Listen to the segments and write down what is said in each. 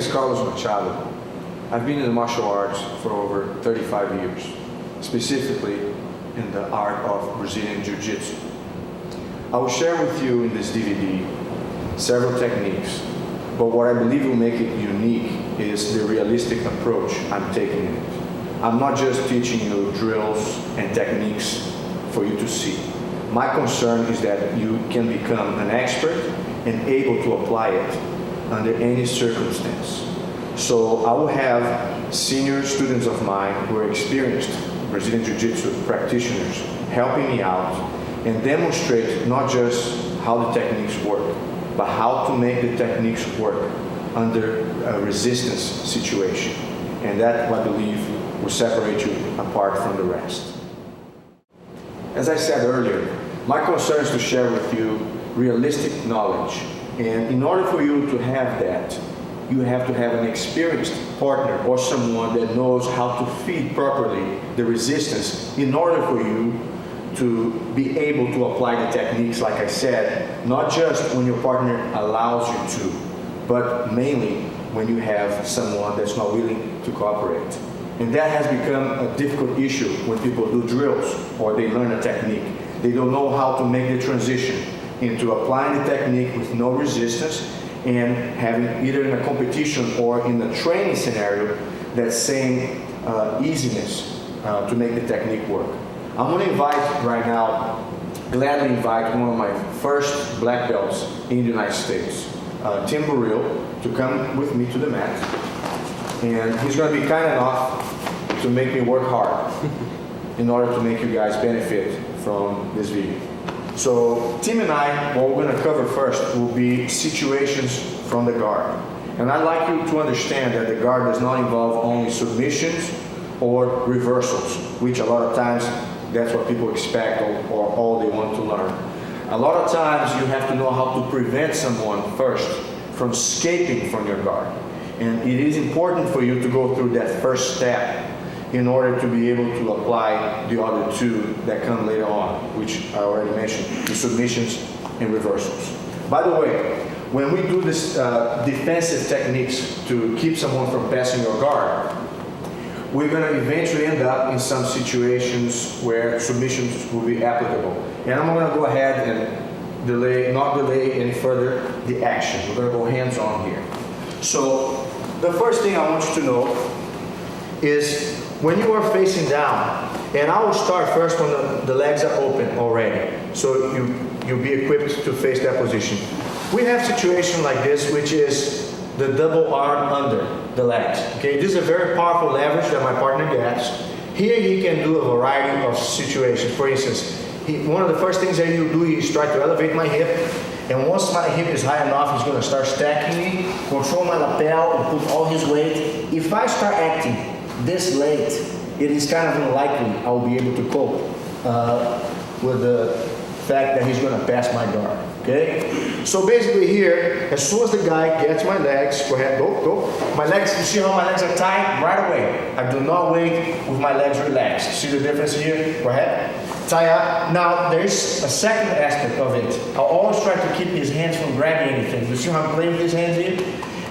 is Carlos Machado. I've been in the martial arts for over 35 years, specifically in the art of Brazilian Jiu-Jitsu. I will share with you in this DVD several techniques, but what I believe will make it unique is the realistic approach I'm taking in it. I'm not just teaching you drills and techniques for you to see. My concern is that you can become an expert and able to apply it under any circumstance. So I will have senior students of mine who are experienced Brazilian Jiu-Jitsu practitioners helping me out and demonstrate not just how the techniques work, but how to make the techniques work under a resistance situation. And that, I believe, will separate you apart from the rest. As I said earlier, my concern is to share with you realistic knowledge. And in order for you to have that, you have to have an experienced partner or someone that knows how to feed properly the resistance in order for you to be able to apply the techniques, like I said, not just when your partner allows you to, but mainly when you have someone that's not willing to cooperate. And that has become a difficult issue when people do drills or they learn a technique. They don't know how to make the transition into applying the technique with no resistance and having either in a competition or in a training scenario that same easiness to make the technique work. I'm going to invite right now, gladly invite one of my first black belts in the United States, Tim Burrell, to come with me to the mat. And he's going to be kind enough to make me work hard in order to make you guys benefit from this video. So Tim and I, what we're going to cover first will be situations from the guard. And I'd like you to understand that the guard does not involve only submissions or reversals, which a lot of times that's what people expect or all they want to learn. A lot of times you have to know how to prevent someone first from escaping from your guard. And it is important for you to go through that first step in order to be able to apply the other two that come later on, which I already mentioned, the submissions and reversals. By the way, when we do this defensive techniques to keep someone from passing your guard, we're going to eventually end up in some situations where submissions will be applicable. And I'm going to go ahead and not delay any further the action. We're going to go hands-on here. So the first thing I want you to know is when you are facing down, and I will start first when the legs are open already, so you'll be equipped to face that position. We have a situation like this, which is the double arm under the legs. Okay, this is a very powerful leverage that my partner gets. Here he can do a variety of situations. For instance, one of the first things that he'll do is try to elevate my hip, and once my hip is high enough, he's going to start stacking me, control my lapel, and put all his weight. If I start acting this late, it is kind of unlikely I will be able to cope with the fact that he's going to pass my guard. Okay? So basically here, as soon as the guy gets my legs, go ahead, go. My legs, you see how my legs are tight? Right away. I do not wait with my legs relaxed. See the difference here? Go ahead. Tie up. Now, there's a second aspect of it. I'll always try to keep his hands from grabbing anything. You see how I'm playing with his hands here?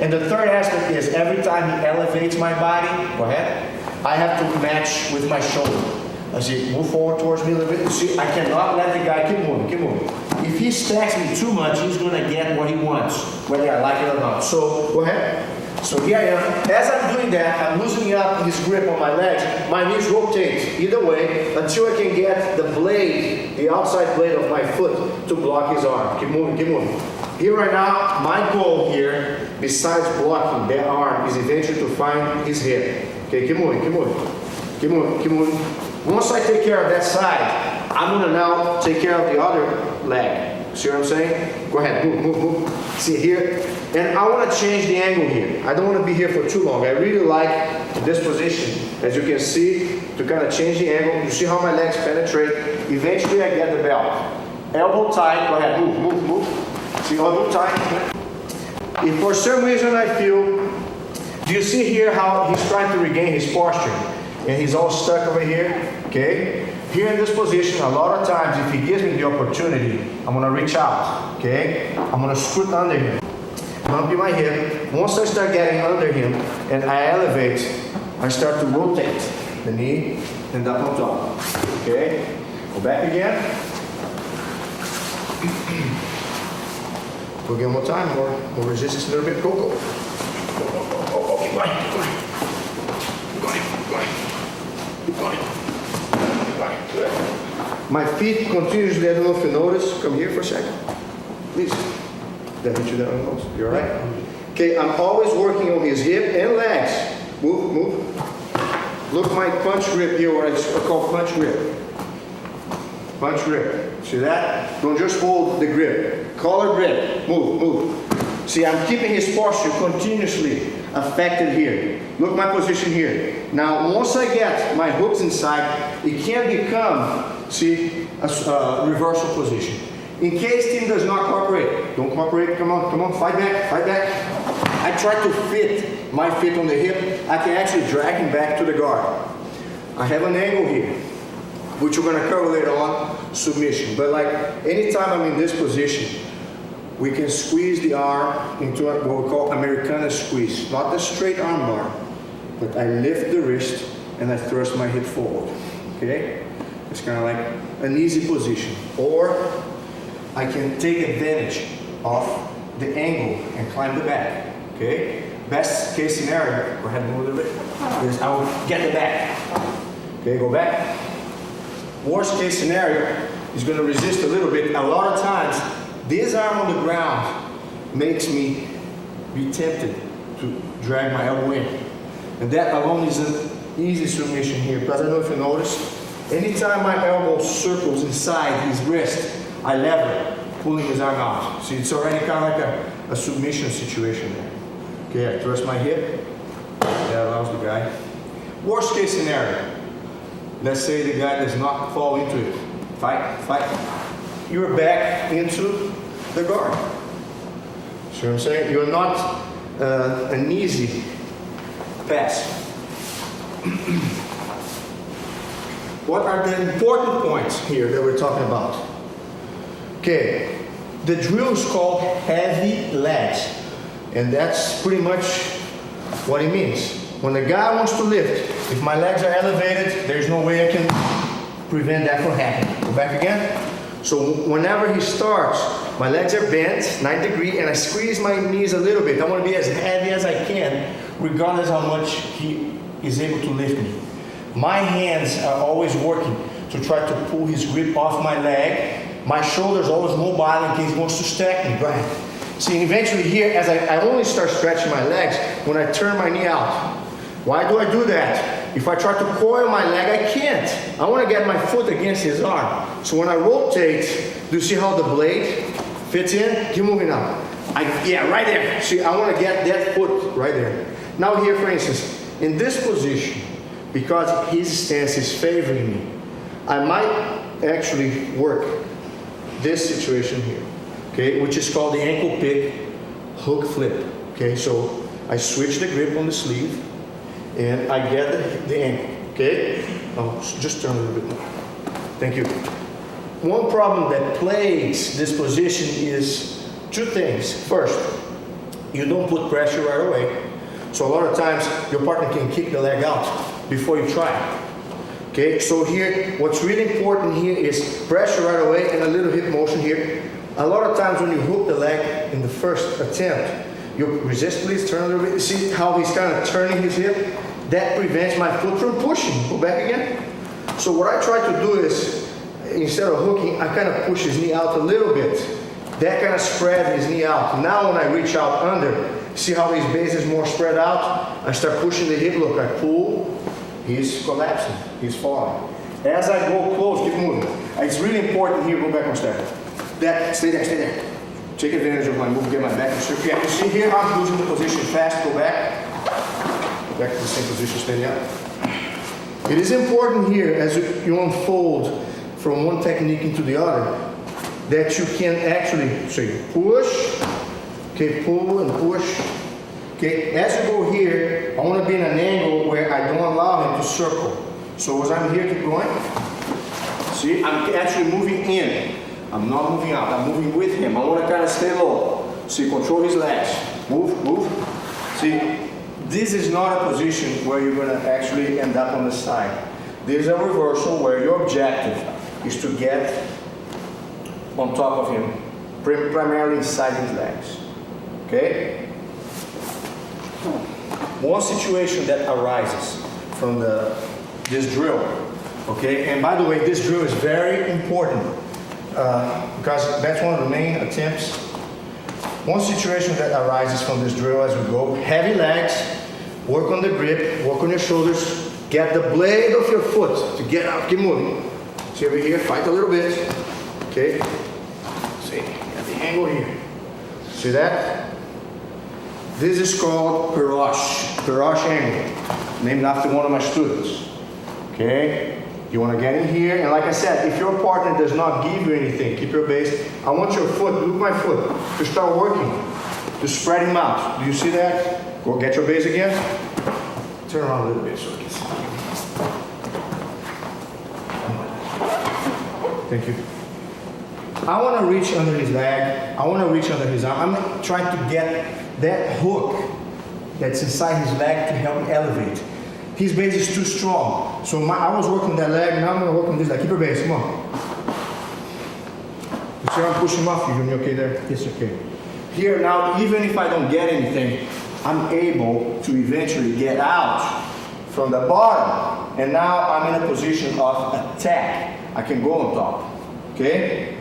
And the third aspect is every time he elevates my body, go ahead, I have to match with my shoulder. I say, move forward towards me a little bit. You see, I cannot let the guy keep moving. If he stacks me too much, he's going to get what he wants, whether I like it or not. So, go ahead. So here I am. As I'm doing that, I'm loosening up his grip on my legs. My knees rotate either way until I can get the blade, the outside blade of my foot to block his arm. Keep moving. Here right now, my goal here, besides blocking that arm, is eventually to find his hip. Okay, keep moving. Once I take care of that side, I'm going to now take care of the other leg. See what I'm saying? Go ahead, move. See here? And I want to change the angle here. I don't want to be here for too long. I really like this position, as you can see, to kind of change the angle. You see how my legs penetrate? Eventually I get the belt. Elbow tight, go ahead, move. See, elbow tight. If for some reason I feel, do you see here how he's trying to regain his posture? And he's all stuck over here, okay? Here in this position, a lot of times, if he gives me the opportunity, I'm gonna reach out, okay? I'm gonna scoot under him. bumping my hip. Once I start getting under him and I elevate, I start to rotate the knee and up on top. Okay? Go back again. Go again one time, more resistance a little bit. Go, go. Go, keep going, keep going. Keep going, keep going. Keep going. Keep going. Good. My feet continuously, I don't know if you notice. Come here for a second. Please. Did I hit you there on the nose? You alright? Okay, I'm always working on his hip and legs. Move, move. Look my punch grip here, what I call punch grip. Punch grip. See that? Don't just hold the grip. Collar grip. Move, move. See, I'm keeping his posture continuously affected here. Look my position here. Now, once I get my hooks inside, it can become, see, a reversal position. In case team does not cooperate, don't cooperate, come on, fight back, fight back. I try to fit my feet on the hip. I can actually drag him back to the guard. I have an angle here, which we're gonna cover later on, submission. But like, anytime I'm in this position, we can squeeze the arm into what we call Americana squeeze. Not the straight arm bar, but I lift the wrist and I thrust my hip forward, okay? It's kind of like an easy position. Or I can take advantage of the angle and climb the back, okay? Best case scenario, go ahead and move a little bit, is I will get the back. Okay, go back. Worst case scenario is going to resist a little bit. A lot of times, this arm on the ground makes me be tempted to drag my elbow in. And that alone is an easy submission here, because I don't know if you notice, anytime my elbow circles inside his wrist, I lever, pulling his arm out. See, it's already kind of like a submission situation there. Okay, I thrust my hip, that allows the guy. Worst case scenario, let's say the guy does not fall into it. Fight, fight. You're back into the guard. See what I'm saying? You're not an easy pass. What are the important points here that we're talking about? Okay, the drill is called heavy legs, and that's pretty much what it means. When the guy wants to lift, if my legs are elevated, there's no way I can prevent that from happening. Go back again. So whenever he starts, my legs are bent, 90 degrees, and I squeeze my knees a little bit. I want to be as heavy as I can, regardless how much he is able to lift me. My hands are always working to try to pull his grip off my leg. My shoulders always mobile in case he wants to stack me. Go ahead. See, eventually here, as I only start stretching my legs when I turn my knee out. Why do I do that? If I try to coil my leg, I can't. I want to get my foot against his arm. So when I rotate, do you see how the blade fits in? Keep moving now. Yeah, right there. See, I want to get that foot right there. Now here, for instance, in this position, because his stance is favoring me, I might actually work this situation here, okay, which is called the ankle pick hook flip. Okay, so I switch the grip on the sleeve and I get the ankle. Okay, oh, just turn a little bit more. Thank you. One problem that plagues this position is two things. First, you don't put pressure right away, so a lot of times your partner can kick the leg out before you try. Okay, so here, what's really important here is pressure right away and a little hip motion here. A lot of times when you hook the leg in the first attempt, you resist, please, turn a little bit. See how he's kind of turning his hip? That prevents my foot from pushing. Go back again. So what I try to do is, instead of hooking, I kind of push his knee out a little bit. That kind of spreads his knee out. Now when I reach out under, see how his base is more spread out? I start pushing the hip, look, I pull. He's collapsing, he's falling. As I go close, keep moving. It's really important here, go back one step. Stay there, stay there. Take advantage of my move, get my back. Yeah, you see here, I'm losing the position fast, go back. Go back to the same position, steady up. It is important here, as you unfold from one technique into the other, that you can actually, so you push, okay, pull and push. Okay, as you go here, I want to be in an angle where I don't allow him to circle. So as I'm here, keep going. See, I'm actually moving in. I'm not moving out, I'm moving with him. I want to kind of stay low. See, control his legs. This is not a position where you're gonna actually end up on the side. This is a reversal where your objective is to get on top of him, primarily inside his legs, okay? One situation that arises from this drill, okay? And by the way, this drill is very important because that's one of the main attempts. One situation that arises from this drill as we go, heavy legs, work on the grip, work on your shoulders, get the blade of your foot to get out, keep moving. See over here, fight a little bit, okay? See, get the angle here. See that? This is called Rash angle, named after one of my students, okay? You want to get in here, and like I said, if your partner does not give you anything, keep your base. I want your foot, look my foot, to start working, to spread him out. Do you see that? Go get your base again. Turn around a little bit so I can see. Thank you. I want to reach under his leg. I want to reach under his arm. I'm trying to get that hook that's inside his leg to help elevate. His base is too strong. So I was working that leg, now I'm going to work on this leg. Keep your base, come on. You see how I'm pushing him off? You okay there? Yes, okay. Here now, even if I don't get anything, I'm able to eventually get out from the bottom. And now I'm in a position of attack. I can go on top, okay?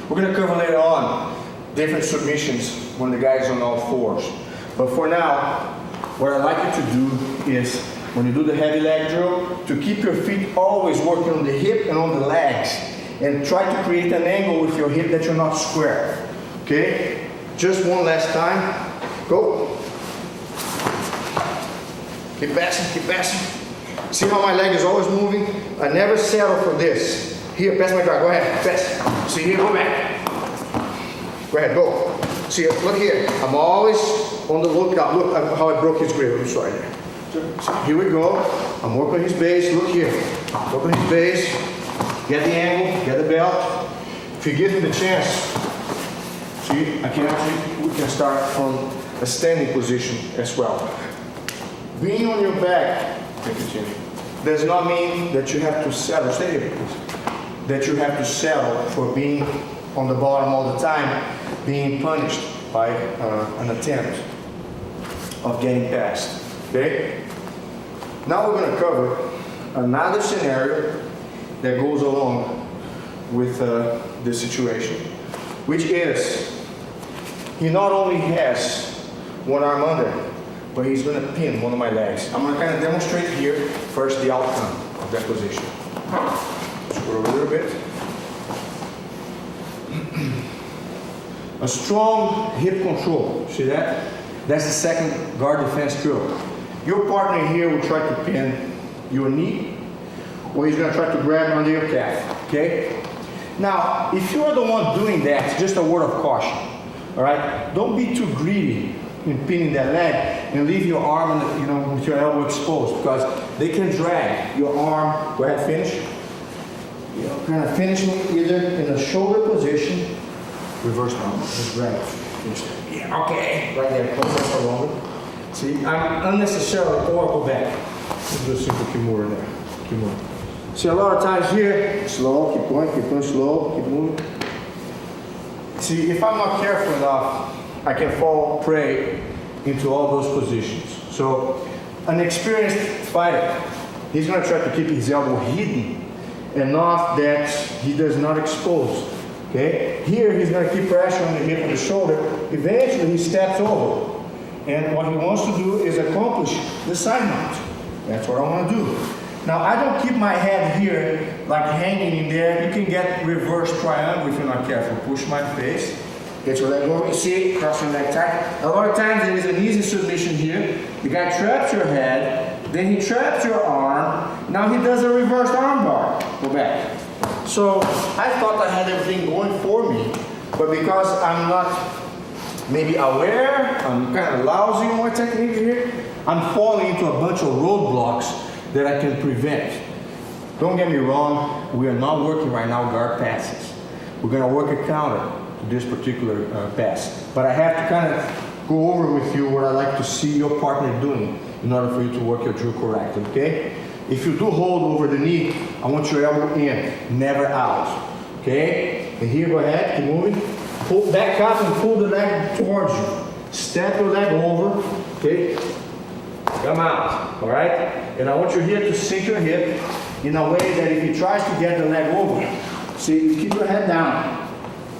We're going to cover later on different submissions when the guy is on all fours. But for now, what I'd like you to do is, when you do the heavy leg drill, to keep your feet always working on the hip and on the legs, and try to create an angle with your hip that you're not square, okay? Just one last time, go. Keep passing, keep passing. See how my leg is always moving? I never settle for this. Here, pass my guard, go ahead, pass. See here, go back. Go ahead, go. See, look here, I'm always on the lookout. Look how I broke his grip, I'm sorry. So here we go, I'm working his base, look here. Work on his base, get the angle, get the belt. If you give him the chance, see, we can start from a standing position as well. Being on your back, does not mean that you have to settle, stay here please, that you have to settle for being on the bottom all the time, being punished by an attempt of getting past, okay? Now we're going to cover another scenario that goes along with this situation, which is, he not only has one arm under, but he's going to pin one of my legs. I'm going to kind of demonstrate here first the outcome of that position. Screw over a little bit. A strong hip control, see that? That's the second guard defense drill. Your partner here will try to pin your knee, or he's going to try to grab under your calf, okay? Now, if you're the one doing that, just a word of caution, all right? Don't be too greedy in pinning that leg and leave your arm, with your elbow exposed, because they can drag your arm. Go ahead, finish. Kind of finish me either in a shoulder position, reverse arm, just grab it. Finish that. Yeah, okay. Right there, close that for longer. See, I'm unnecessarily, or go back. Let's do a simple Kimura there. Kimura. See, a lot of times here, slow, keep going slow, keep moving. See, if I'm not careful enough, I can fall prey into all those positions. So, an experienced fighter, he's going to try to keep his elbow hidden enough that he does not expose. Okay? Here, he's going to keep pressure on the hip and the shoulder. Eventually, he steps over. And what he wants to do is accomplish the side mount. That's what I want to do. Now, I don't keep my head here, like hanging in there. You can get reverse triangle if you're not careful. Push my face. Get your leg over. See, cross your leg tight. A lot of times there is an easy submission here. The guy traps your head, then he traps your arm. Now he does a reverse armbar. Go back. So I thought I had everything going for me, but because I'm not maybe aware, I'm kind of lousy in my technique here, I'm falling into a bunch of roadblocks that I can prevent. Don't get me wrong, we are not working right now guard passes. We're going to work a counter to this particular pass. But I have to kind of go over with you what I like to see your partner doing in order for you to work your drill correctly, okay? If you do hold over the knee, I want your elbow in, never out, okay? And here, go ahead, keep moving. Pull back up and pull the leg towards you. Step your leg over, okay? Come out, all right? And I want you here to sink your hip in a way that if he tries to get the leg over, see, you keep your head down.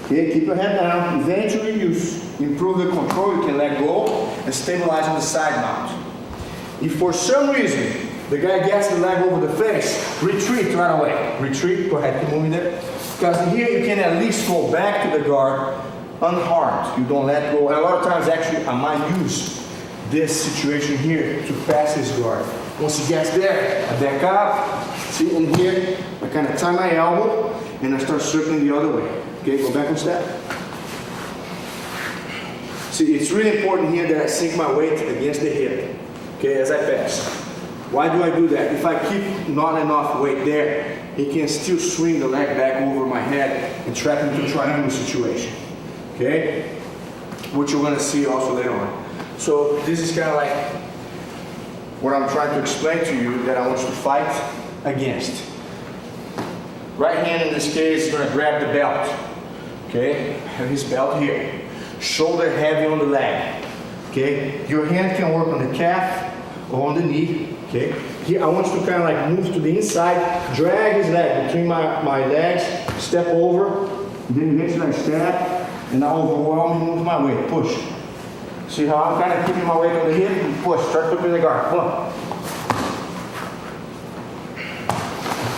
Okay, keep your head down. Eventually you improve the control, you can let go and stabilize on the side mount. If for some reason the guy gets the leg over the face, retreat right away. Retreat, go ahead, keep moving there. Because here you can at least go back to the guard unharmed. You don't let go. And a lot of times actually I might use this situation here to pass his guard. Once he gets there, I back up. See, in here, I kind of tie my elbow and I start circling the other way. Okay, go back one step. See, it's really important here that I sink my weight against the hip. Okay, as I pass. Why do I do that? If I keep not enough weight there, he can still swing the leg back over my head and trap into a triangle situation. Okay? Which you're going to see also later on. So this is kind of like what I'm trying to explain to you that I want you to fight against. Right hand in this case is going to grab the belt. Okay? Have his belt here. Shoulder heavy on the leg. Okay? Your hand can work on the calf or on the knee. Okay? Here I want you to kind of like move to the inside, drag his leg between my legs, step over, then eventually I step, and I overwhelm him with my weight. Push. See how I'm kind of keeping my weight on the hip and push. Start putting the guard. Come on.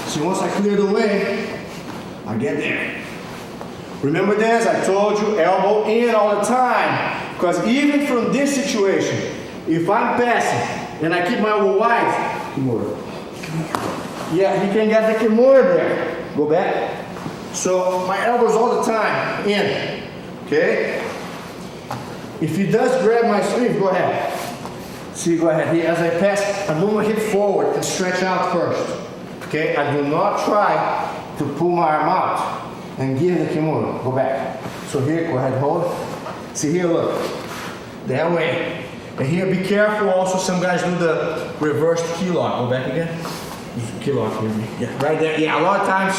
See, once I clear the way, I get there. Remember this? I told you elbow in all the time. Because even from this situation, if I'm passing and I keep my elbow wide, Kimura. Yeah, he can get the Kimura there. Go back. So my elbows all the time in. Okay? If he does grab my sleeve, go ahead. See, go ahead. As I pass, I move my hip forward and stretch out first. Okay? I do not try to pull my arm out and give the Kimura. Go back. So here, go ahead, hold. See here, look. That way. And here, be careful also. Some guys do the reversed key lock. Go back again. Key lock, maybe. Yeah, right there. Yeah, a lot of times,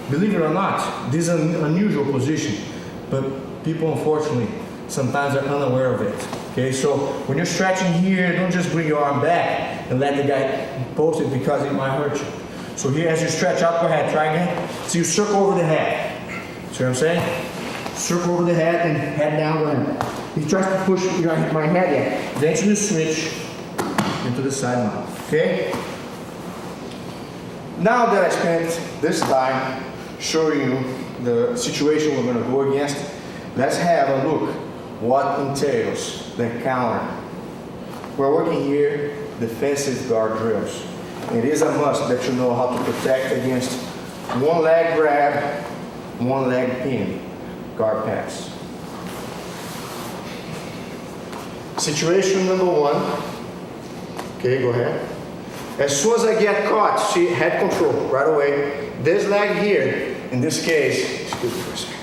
believe it or not, this is an unusual position. But people, unfortunately, sometimes are unaware of it. Okay, so when you're stretching here, don't just bring your arm back and let the guy post it because it might hurt you. So here, as you stretch up, go ahead, try again. So you circle over the head. See what I'm saying? Circle over the head and head down, go ahead. He tries to push my head in. Eventually switch into the side mount. Okay? Now that I spent this time showing you the situation we're going to go against, let's have a look what entails the counter. We're working here defensive guard drills. It is a must that you know how to protect against one leg grab, one leg pin, guard pass. Situation number one. Okay, go ahead. As soon as I get caught, see, head control right away. This leg here, in this case, excuse me for a second.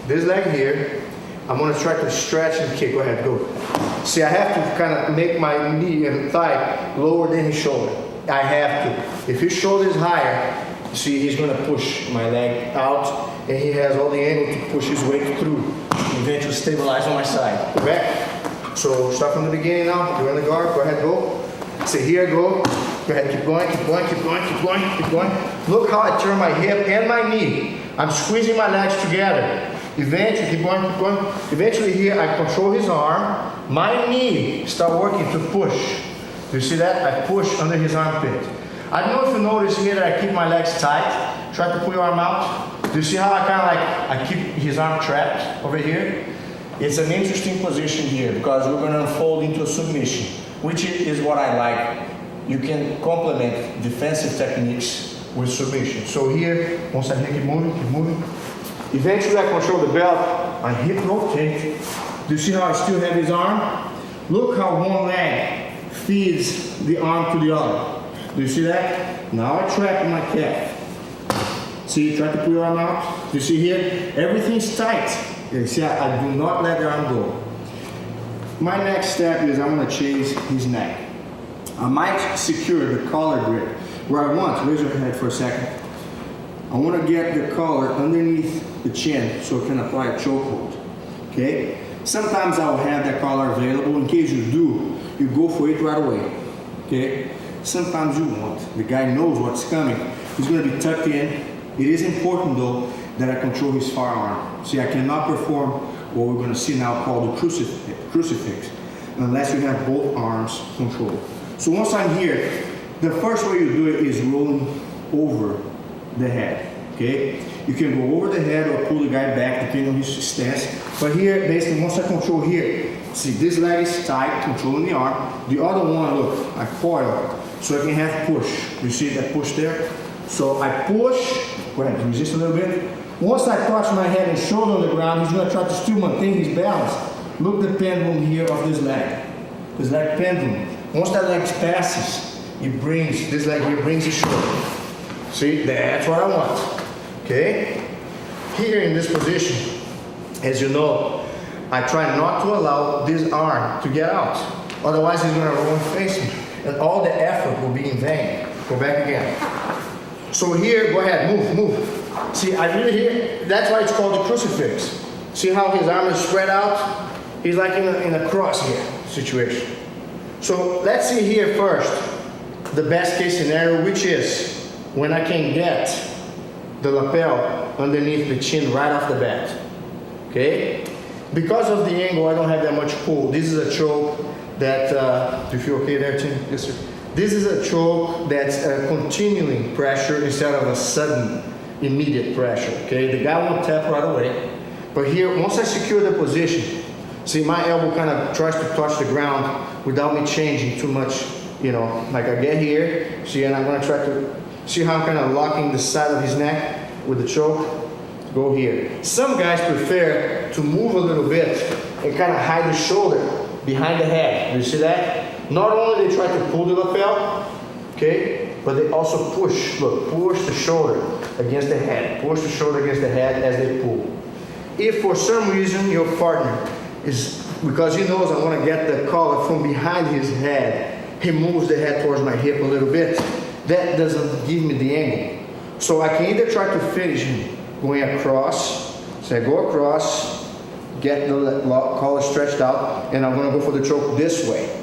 This leg here, I'm going to try to stretch and kick. Go ahead, go. See, I have to kind of make my knee and thigh lower than his shoulder. I have to. If his shoulder is higher, see, he's going to push my leg out, and he has all the angle to push his weight through, and eventually stabilize on my side. Go back. So start from the beginning now. You're in the guard. Go ahead, go. See, here, go. Go ahead, keep going, keep going, keep going, keep going, keep going. Look how I turn my hip and my knee. I'm squeezing my legs together. Eventually, keep going, keep going. Eventually here, I control his arm. My knee start working to push. Do you see that? I push under his armpit. I don't know if you notice here that I keep my legs tight. Try to pull your arm out. Do you see how I kind of like, I keep his arm trapped over here? It's an interesting position here because we're going to unfold into a submission, which is what I like. You can complement defensive techniques with submission. So here, once I keep moving, keep moving. Eventually I control the belt, I hip rotate. Do you see how I still have his arm? Look how one leg feeds the arm to the other. Do you see that? Now I trap my calf. See, try to pull your arm out. Do you see here? Everything's tight. You see, I do not let the arm go. My next step is I'm going to chase his neck. I might secure the collar grip where I want. Raise your head for a second. I want to get the collar underneath the chin so I can apply a chokehold. Okay? Sometimes I'll have that collar available. In case you do, you go for it right away. Okay? Sometimes you won't. The guy knows what's coming. He's going to be tucked in. It is important though that I control his firearm. See, I cannot perform what we're going to see now called the crucifix unless you have both arms controlled. So once I'm here, the first way you do it is rolling over the head. Okay? You can go over the head or pull the guy back depending on his stance. But here, basically, once I control here, see this leg is tight, controlling the arm. The other one, look, I coil so I can have push. You see that push there? So I push, go ahead, resist a little bit. Once I touch my head and shoulder on the ground, he's going to try to still maintain his balance. Look the pendulum here of this leg. This leg pendulum. Once that leg passes, it brings, this leg here brings his shoulder. See, that's what I want. Okay? Here in this position, as you know, I try not to allow this arm to get out. Otherwise, he's going to roll and face me. And all the effort will be in vain. Go back again. So here, go ahead, move. See, I really hear, that's why it's called the crucifix. See how his arm is spread out? He's like in a cross here situation. So let's see here first, the best case scenario, which is when I can get the lapel underneath the chin right off the bat. Okay? Because of the angle, I don't have that much pull. This is a choke that, do you feel okay there, Tim? Yes, sir. This is a choke that's a continuing pressure instead of a sudden, immediate pressure. Okay? The guy won't tap right away. But here, once I secure the position, see my elbow kind of tries to touch the ground without me changing too much, you know, like I get here, see, and I'm going to try to, see how I'm kind of locking the side of his neck with the choke? Go here. Some guys prefer to move a little bit and kind of hide the shoulder behind the head. You see that? Not only they try to pull the lapel, okay, but they also push, look, push the shoulder against the head. Push the shoulder against the head as they pull. If for some reason your partner is, because he knows I want to get the collar from behind his head, he moves the head towards my hip a little bit, that doesn't give me the angle. So I can either try to finish him going across, so I go across, get the collar stretched out, and I'm going to go for the choke this way.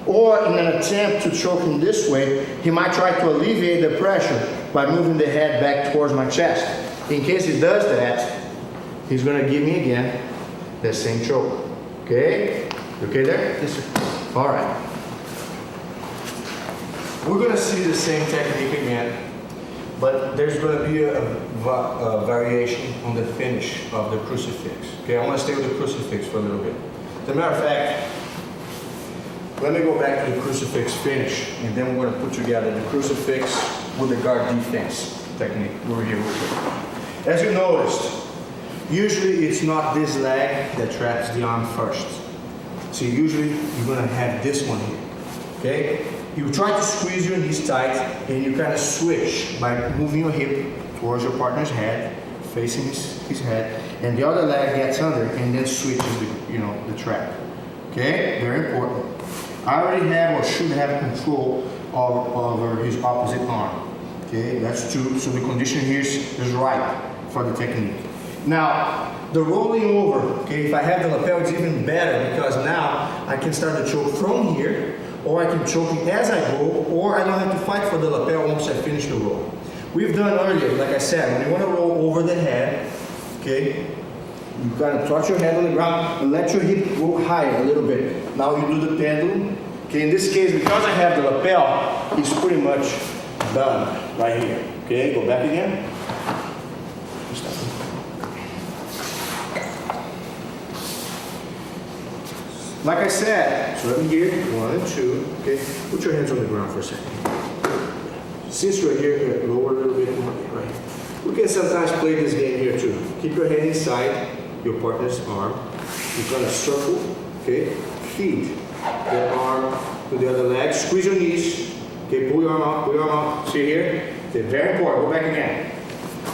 Or in an attempt to choke him this way, he might try to alleviate the pressure by moving the head back towards my chest. In case he does that, he's going to give me again that same choke. Okay? You okay there? Yes, sir. All right. We're going to see the same technique again, but there's going to be a variation on the finish of the crucifix. Okay, I want to stay with the crucifix for a little bit. As a matter of fact, let me go back to the crucifix finish, and then we're going to put together the crucifix with the guard defense technique. We're here with it. As you noticed, usually it's not this leg that traps the arm first. So usually you're going to have this one here. Okay? You try to squeeze your knees tight, and you kind of switch by moving your hip towards your partner's head, facing his head, and the other leg gets under and then switches the trap. Okay? Very important. I already have or should have control over his opposite arm. Okay? That's two. So the condition here is right for the technique. Now, the rolling over, okay, if I have the lapel, it's even better because now I can start the choke from here, or I can choke it as I go, or I don't have to fight for the lapel once I finish the roll. We've done earlier, like I said, when you want to roll over the head, okay, you kind of touch your head on the ground and let your hip go higher a little bit. Now you do the pendulum. Okay, in this case, because I have the lapel, it's pretty much done right here. Okay, go back again. Like I said, so let me here, 1 and 2, okay? Put your hands on the ground for a second. Since you're here, lower a little bit more, right? We can sometimes play this game here too. Keep your hand inside your partner's arm. You're gonna circle, okay? Feed that arm to the other leg. Squeeze your knees, okay? Pull your arm out, See here? Okay, very important, go back again.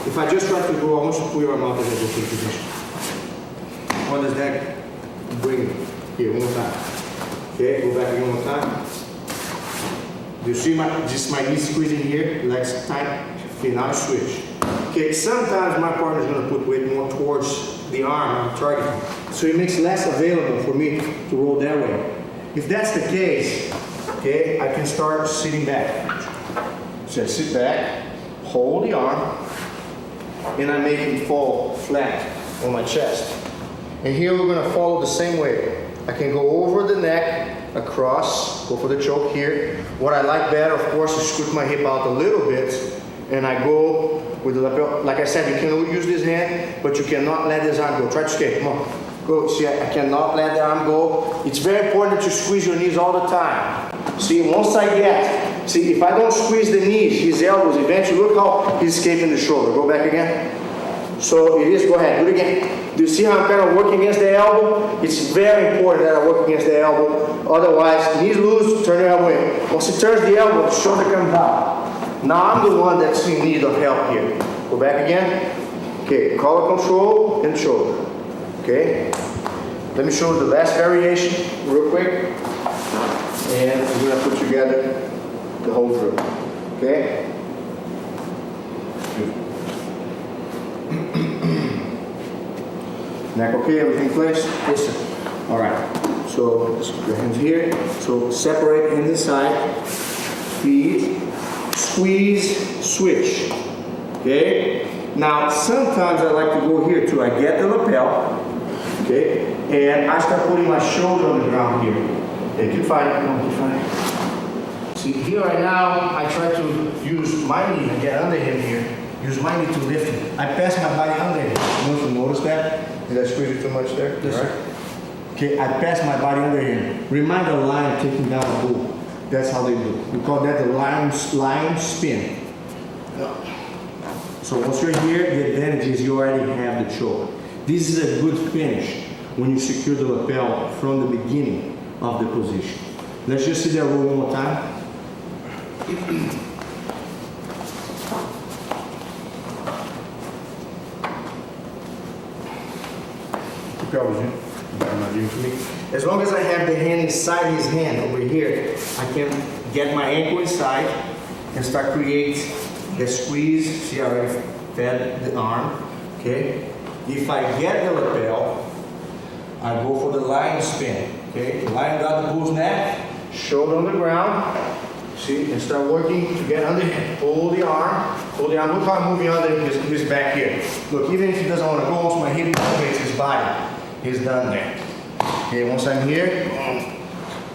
If I just try to go, I want you to pull your arm out and then go to the position. what does that bring? Here, one more time. Okay, go back again one more time. Do you see my knee squeezing here? Legs tight. Okay, now I switch. Okay, sometimes my partner is going to put weight more towards the arm I'm targeting. So it makes less available for me to roll that way. If that's the case, okay, I can start sitting back. So I sit back, hold the arm, and I make it fall flat on my chest. And here we're going to follow the same way. I can go over the neck, across, go for the choke here. What I like better, of course, is scoot my hip out a little bit, and I go with the lapel. Like I said, you can use this hand, but you cannot let this arm go. Try to escape, come on. Go, see, I cannot let the arm go. It's very important to squeeze your knees all the time. See, once I get, see, if I don't squeeze the knees, his elbows, eventually, look how he's escaping the shoulder. Go back again. So it is, go ahead, do it again. Do you see how I'm kind of working against the elbow? It's very important that I work against the elbow. Otherwise, knees loose, turn your elbow in. Once he turns the elbow, the shoulder comes out. Now I'm the one that's in need of help here. Go back again. Okay, collar control and shoulder. Okay? Let me show you the last variation real quick. And we're going to put together the whole drill. Okay? Neck okay, everything in place? Yes, sir. Alright, so just put your hands here. So separate hands inside, feed, squeeze, switch. Okay? Now, sometimes I like to go here too. I get the lapel, okay, and I start putting my shoulder on the ground here. Okay, keep fighting, come on, keep fighting. See, here right now, I try to use my knee and get under him here. Use my knee to lift him. I pass my body under him. You want to notice that? Did I squeeze you too much there? Yes, sir. Okay, I pass my body under him. Remind the lion taking down the bull. That's how they do. We call that the lion spin. So once you're here, the advantage is you already have the choke. This is a good finish when you secure the lapel from the beginning of the position. Let's just see that roll one more time. As long as I have the hand inside his hand over here, I can get my ankle inside and start create the squeeze. See, I already fed the arm. Okay. If I get the lapel, I go for the lion spin. Okay. Lion got the bull's neck, shoulder on the ground. See, and start working to get under him. Hold the arm. Hold the arm. Look how I'm moving under his back here. Look, even if he doesn't want to go, once my hip elevates his body, he's done there. Okay, once I'm here,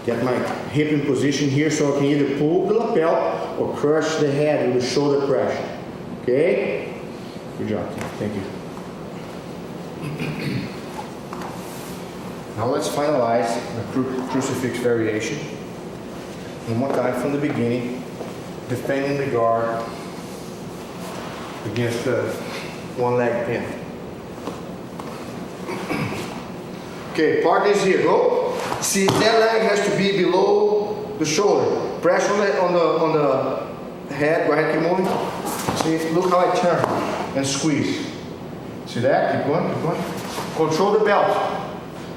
get my hip in position here so I can either pull the lapel or crush the head with the shoulder pressure. Okay? Good job. Thank you. Now let's finalize the crucifix variation. One more time from the beginning, defending the guard against the one leg pin. Okay, partners here, go. See, that leg has to be below the shoulder. Press on the head. Go ahead, keep moving. See, look how I turn and squeeze. See that? Keep going, keep going. Control the belt.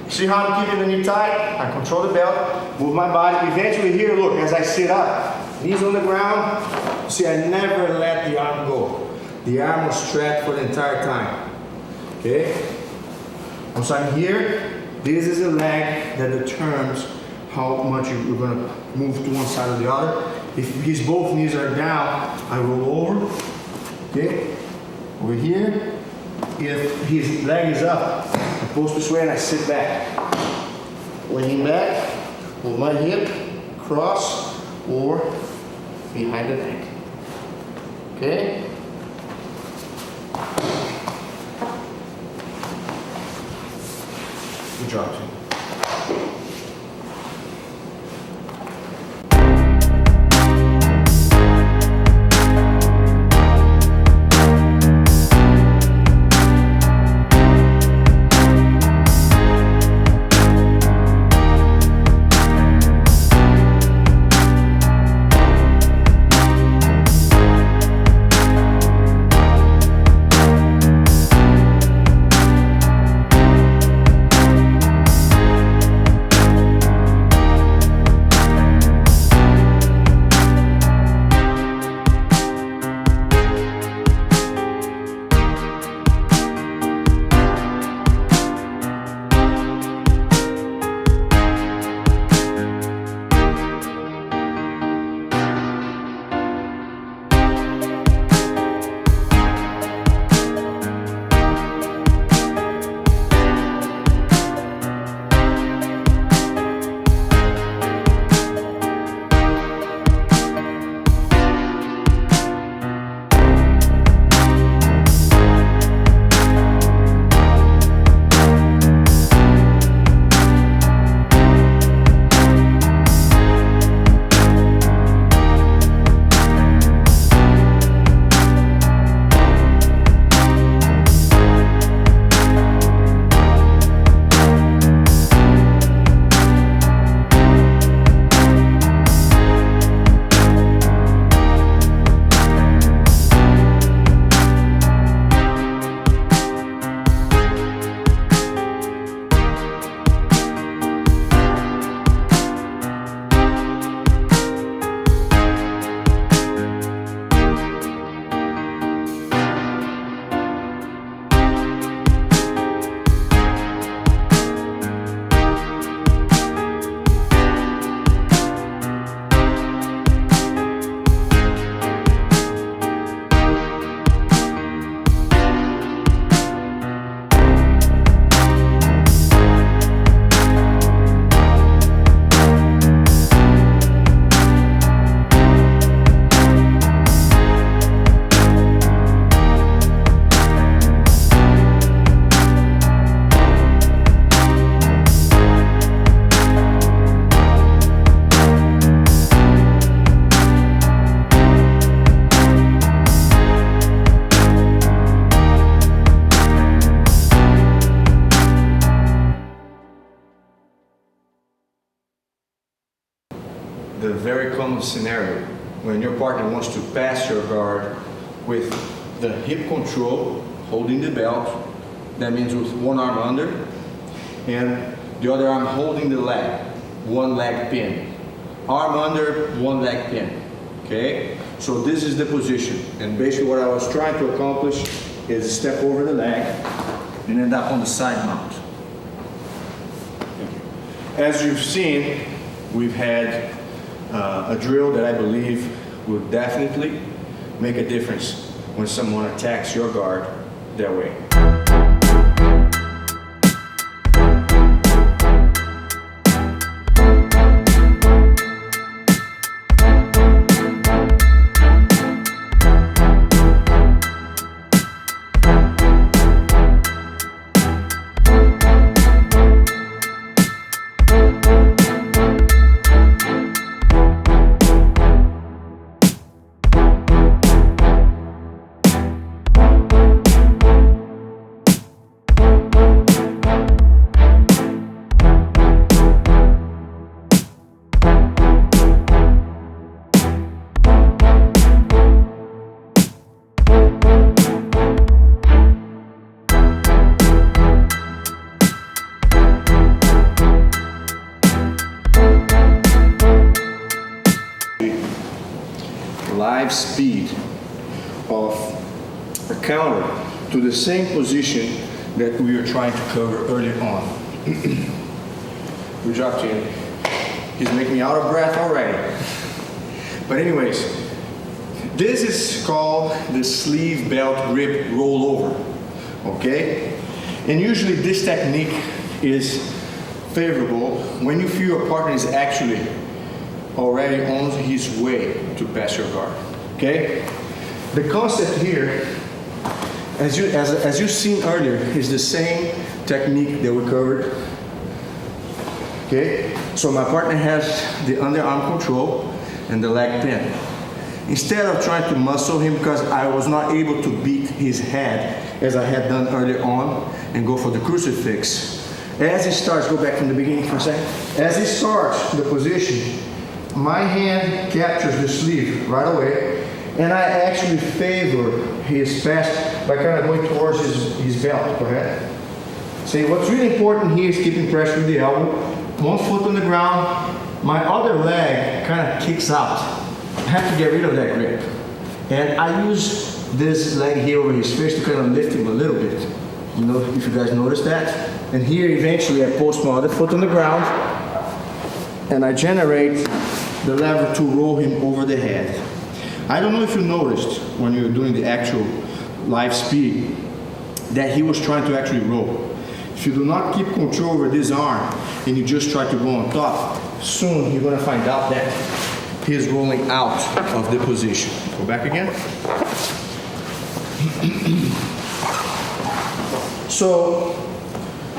See how I'm keeping the knee tight? I control the belt, move my body. Eventually here, look, as I sit up, knees on the ground. See, I never let the arm go. The arm was stretched for the entire time. Okay? Once I'm here, this is a leg that determines how much you're going to move to one side or the other. If his both knees are down, I roll over. Okay? Over here. If his leg is up, I post this way and I sit back. Lean back, with my hip, cross, or behind the neck. Okay? Good job, Tim. the very common scenario when your partner wants to pass your guard with the hip control, holding the belt. That means with one arm under, and the other arm holding the leg, one leg pin. Arm under, one leg pin. Okay? So this is the position. And basically what I was trying to accomplish is step over the leg and end up on the side mount. As you've seen, we've had a drill that I believe will definitely make a difference when someone attacks your guard that way. Live speed of a counter to the same position that we were trying to cover earlier on. Good job, Tim. He's making me out of breath already. But anyways, this is called the sleeve belt grip rollover, okay? And usually this technique is favorable when you feel your partner is actually already on his way to pass your guard, okay? The concept here, as you've seen earlier, is the same technique that we covered, okay? So my partner has the underarm control and the leg pin. Instead of trying to muscle him, because I was not able to beat his head as I had done earlier on and go for the crucifix, as he starts, go back from the beginning for a second, as he starts the position, my hand captures the sleeve right away, and I actually favor his pass by kind of going towards his belt. Go ahead. See, what's really important here is keeping pressure with the elbow, one foot on the ground, my other leg kind of kicks out. I have to get rid of that grip. And I use this leg here over his face to kind of lift him a little bit. You know, if you guys notice that. And here eventually I post my other foot on the ground, and I generate the lever to roll him over the head. I don't know if you noticed when you were doing the actual live speed that he was trying to actually roll. If you do not keep control over this arm and you just try to go on top, soon you're going to find out that he's rolling out of the position. Go back again. So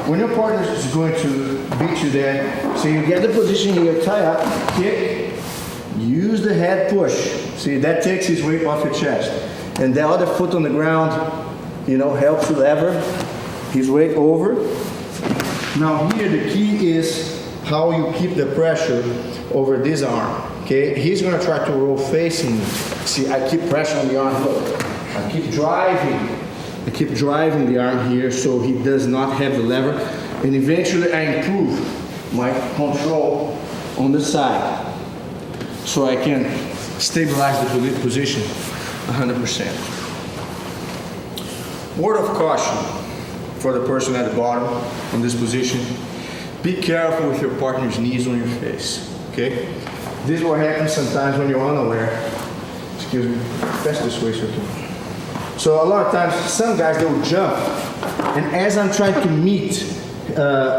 when your partner is going to beat you there, so you get the position here, tie up, kick, use the head push. See, that takes his weight off your chest. And the other foot on the ground, you know, helps you lever his weight over. Now here the key is how you keep the pressure over this arm. Okay, he's gonna try to roll facing me. See, I keep pressure on the arm, look. I keep driving the arm here so he does not have the lever. And eventually I improve my control on the side, so I can stabilize the position 100%. Word of caution for the person at the bottom in this position: be careful with your partner's knees on your face, okay? This is what happens sometimes when you're unaware. Excuse me, pass this way so I can. So a lot of times, some guys, they will jump, and as I'm trying to meet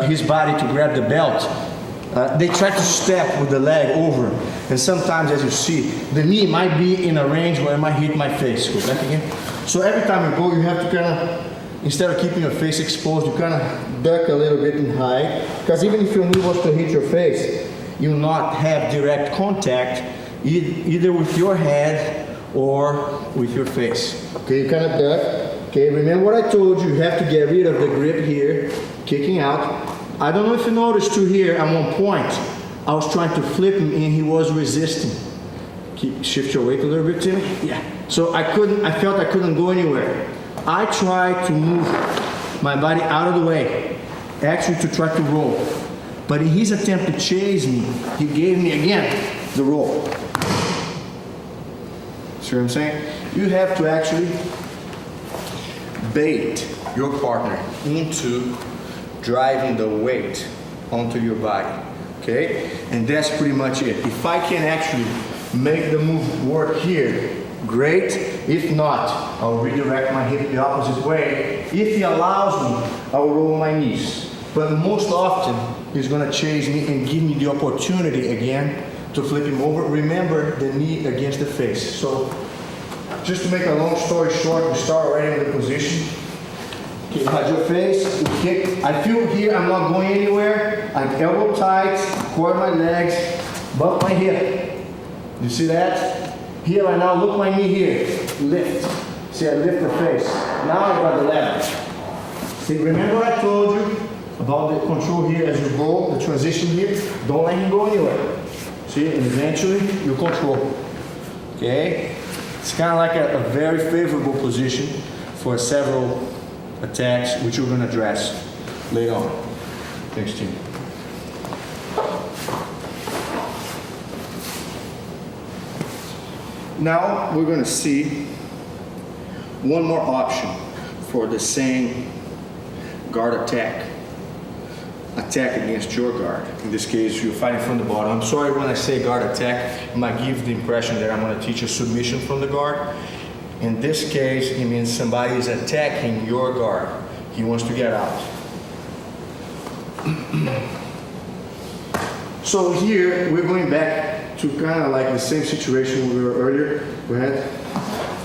his body to grab the belt, they try to step with the leg over, and sometimes, as you see, the knee might be in a range where it might hit my face. Go back again. So every time you go, you have to kind of, instead of keeping your face exposed, you kind of duck a little bit and hide, because even if your knee was to hit your face, you will not have direct contact either with your head or with your face. Okay, you kind of duck. Okay, remember what I told you, you have to get rid of the grip here, kicking out. I don't know if you noticed too here, I'm on point. I was trying to flip him and he was resisting. Shift your weight a little bit, Timmy. Yeah. So I felt I couldn't go anywhere. I tried to move my body out of the way, actually to try to roll. But in his attempt to chase me, he gave me again the roll. See what I'm saying? You have to actually bait your partner into driving the weight onto your body, okay? And that's pretty much it. If I can actually make the move work here, great. If not, I'll redirect my hip the opposite way. If he allows me, I'll roll my knees. But most often, he's gonna chase me and give me the opportunity again to flip him over. Remember the knee against the face. So, just to make a long story short, we start right in the position. Okay, hide your face, kick. I feel here I'm not going anywhere. I'm elbow tight, core my legs, bump my hip. You see that? Here right now, look my knee here. Lift. See, I lift the face. Now I got the left. See, remember what I told you about the control here as you go, the transition here? Don't let him go anywhere. See, and eventually you control. Okay? It's kind of like a very favorable position for several attacks, which we're going to address later on. Thanks, team. Now we're going to see one more option for the same guard attack against your guard. In this case, you're fighting from the bottom. I'm sorry when I say guard attack, it might give the impression that I'm going to teach a submission from the guard. In this case, it means somebody is attacking your guard. He wants to get out. So here, we're going back to kind of like the same situation we were earlier. Go ahead.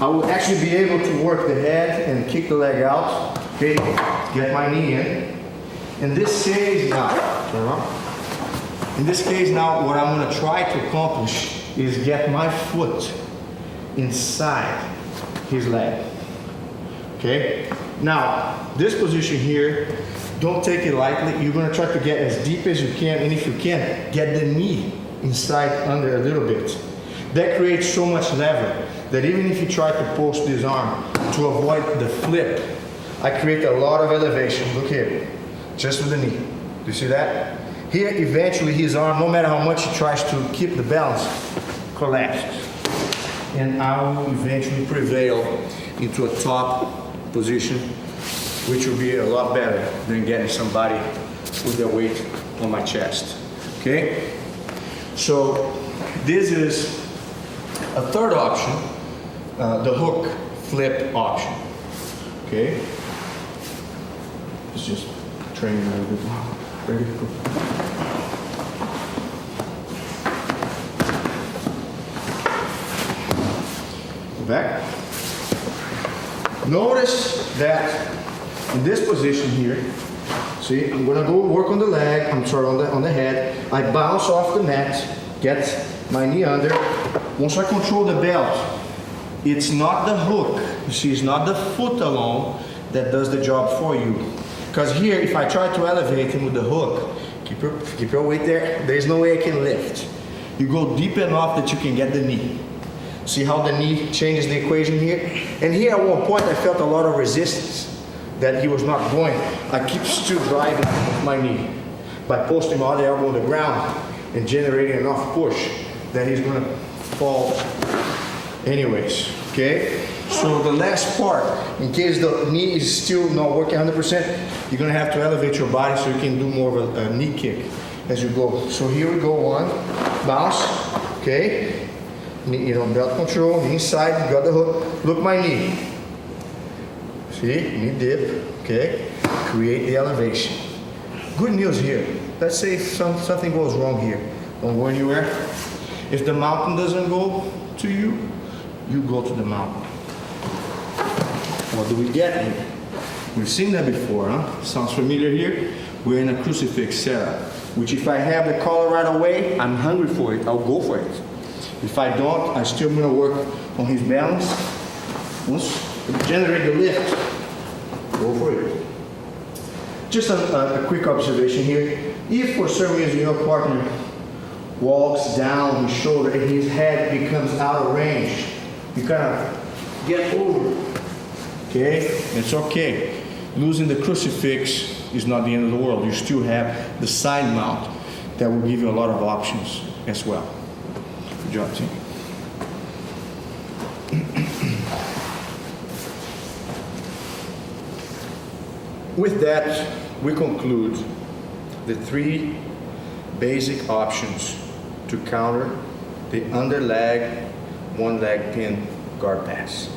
I will actually be able to work the head and kick the leg out. Okay, get my knee in. In this case now, turn around. In this case now, what I'm going to try to accomplish is get my foot inside his leg. Okay? Now, this position here, don't take it lightly. You're going to try to get as deep as you can, and if you can, get the knee inside under a little bit. That creates so much lever that even if you try to post this arm to avoid the flip, I create a lot of elevation. Look here, just with the knee. Do you see that? Here, eventually, his arm, no matter how much he tries to keep the balance, collapses. And I will eventually prevail into a top position, which will be a lot better than getting somebody with their weight on my chest. Okay? So this is a third option, the hook flip option. Okay? Let's just train a little bit more. Ready? Go. Back. Notice that in this position here, see, I'm gonna go work on the leg, I'm sorry, on the head. I bounce off the mat, get my knee under. Once I control the belt, it's not the hook, you see, it's not the foot alone that does the job for you. Because here, if I try to elevate him with the hook, keep your weight there, there's no way I can lift. You go deep enough that you can get the knee. See how the knee changes the equation here? And here at one point I felt a lot of resistance that he was not going. I keep still driving with my knee by posting my other elbow on the ground and generating enough push that he's gonna fall anyways, okay? So the last part, in case the knee is still not working 100%, you're gonna have to elevate your body so you can do more of a knee kick as you go. So here we go, one, bounce, okay? You know, belt control, knee inside, you got the hook. Look my knee. See, knee dip, okay? Create the elevation. Good news here. Let's say if something goes wrong here. Don't go anywhere. If the mountain doesn't go to you, you go to the mountain. What do we get here? We've seen that before, huh? Sounds familiar here? We're in a crucifix setup, which if I have the collar right away, I'm hungry for it, I'll go for it. If I don't, I'm still gonna work on his balance. Once generate the lift, go for it. Just a quick observation here. If for some reason your partner walks down his shoulder and his head becomes out of range. You kind of get over, okay? It's okay. Losing the crucifix is not the end of the world. You still have the side mount that will give you a lot of options as well. Good job, team. With that, we conclude the 3 basic options to counter the under leg, one leg pin guard pass.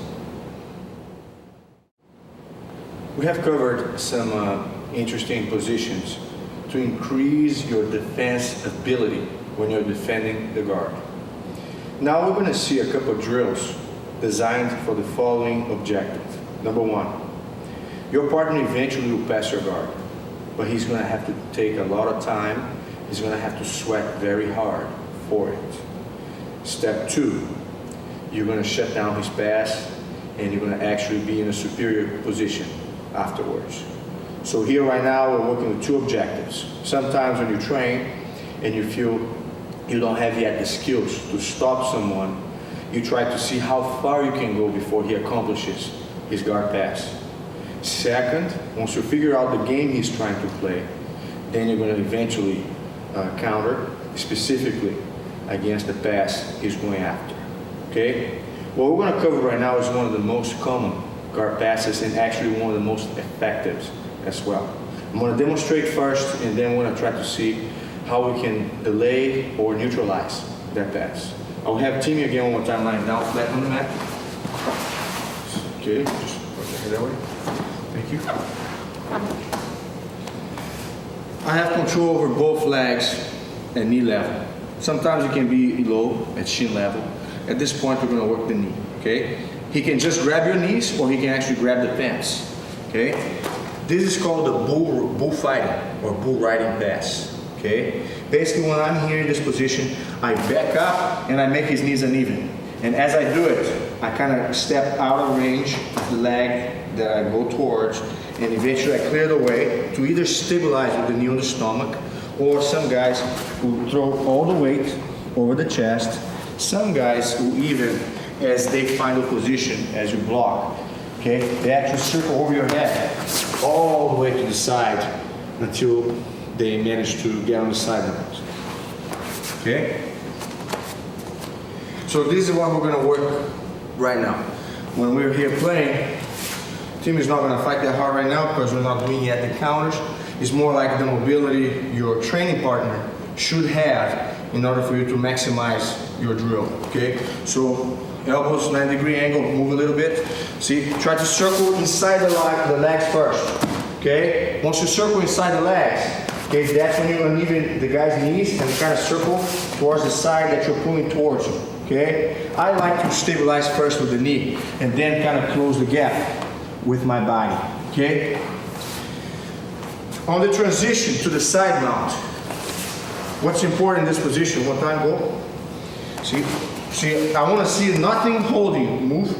We have covered some interesting positions to increase your defense ability when you're defending the guard. Now we're going to see a couple of drills designed for the following objective. Number 1, your partner eventually will pass your guard, but he's going to have to take a lot of time. He's going to have to sweat very hard for it. Step 2, you're going to shut down his pass and you're going to actually be in a superior position afterwards. So here right now we're working with 2 objectives. Sometimes when you train and you feel you don't have yet the skills to stop someone, you try to see how far you can go before he accomplishes his guard pass. Second, once you figure out the game he's trying to play, then you're going to eventually counter specifically against the pass he's going after. Okay? What we're going to cover right now is one of the most common guard passes and actually one of the most effective as well. I'm going to demonstrate first and then we're going to try to see how we can delay or neutralize that pass. I'll have Timmy again one more time lying down flat on the mat. Okay, just put your head that way. Thank you. I have control over both legs at knee level. Sometimes it can be low at shin level. At this point, we're going to work the knee. Okay? He can just grab your knees, or he can actually grab the pants. Okay? This is called the bullfighting or bull riding pass. Okay? Basically, when I'm here in this position, I back up and I make his knees uneven. And as I do it, I kind of step out of range of the leg that I go towards, and eventually I clear the way to either stabilize with the knee on the stomach, or some guys who throw all the weight over the chest. Some guys who even, as they find a position as you block, okay, they actually circle over your head all the way to the side until they manage to get on the sidelines. Okay? So this is what we're going to work right now. When we're here playing, team is not going to fight that hard right now because we're not doing yet the counters. It's more like the mobility your training partner should have in order for you to maximize your drill. Okay? So elbows 90-degree angle, move a little bit. See, try to circle inside the legs first. Okay? Once you circle inside the legs, okay, that's when you uneven the guy's knees and kind of circle towards the side that you're pulling towards him. Okay? I like to stabilize first with the knee and then kind of close the gap with my body. Okay? On the transition to the side mount, what's important in this position? One time, go. See, I want to see nothing holding. Move.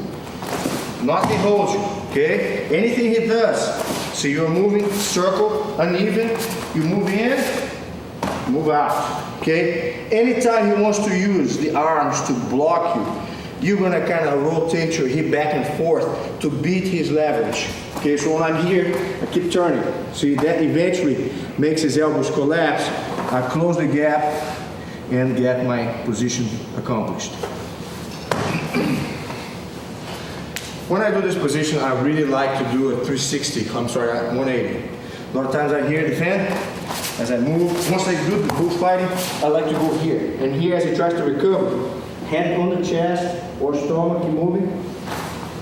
Nothing holds you. Okay? Anything he does. So you're moving, circle, uneven. You move in, move out. Okay? Anytime he wants to use the arms to block you, you're going to kind of rotate your hip back and forth to beat his leverage. Okay, so when I'm here, I keep turning. See, that eventually makes his elbows collapse. I close the gap and get my position accomplished. When I do this position, I really like to do a 360, 180. A lot of times I here defend. As I move, once I do the bullfighting, I like to go here. And here, as he tries to recover, hand on the chest or stomach, keep moving.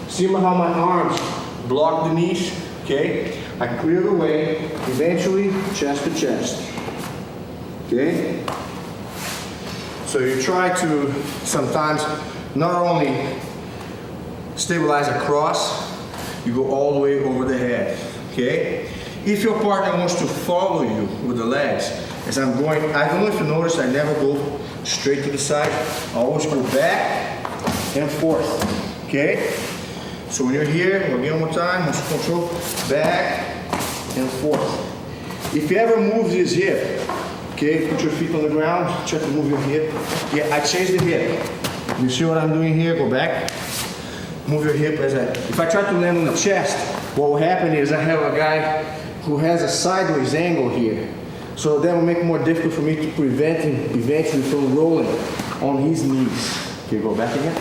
See how my arms block the knees, okay? I clear the way, eventually chest to chest, okay? So you try to sometimes not only stabilize across, you go all the way over the head, okay? If your partner wants to follow you with the legs, as I'm going, I don't know if you notice, I never go straight to the side. I always go back and forth, okay? So when you're here, again one more time, muscle control, back and forth. If he ever moves his hip, Okay, put your feet on the ground, try to move your hip. Yeah, I changed the hip. You see what I'm doing here? Go back. Move your hip if I try to land on the chest, what will happen is I have a guy who has a sideways angle here. So that will make it more difficult for me to prevent him eventually from rolling on his knees. Okay, go back again.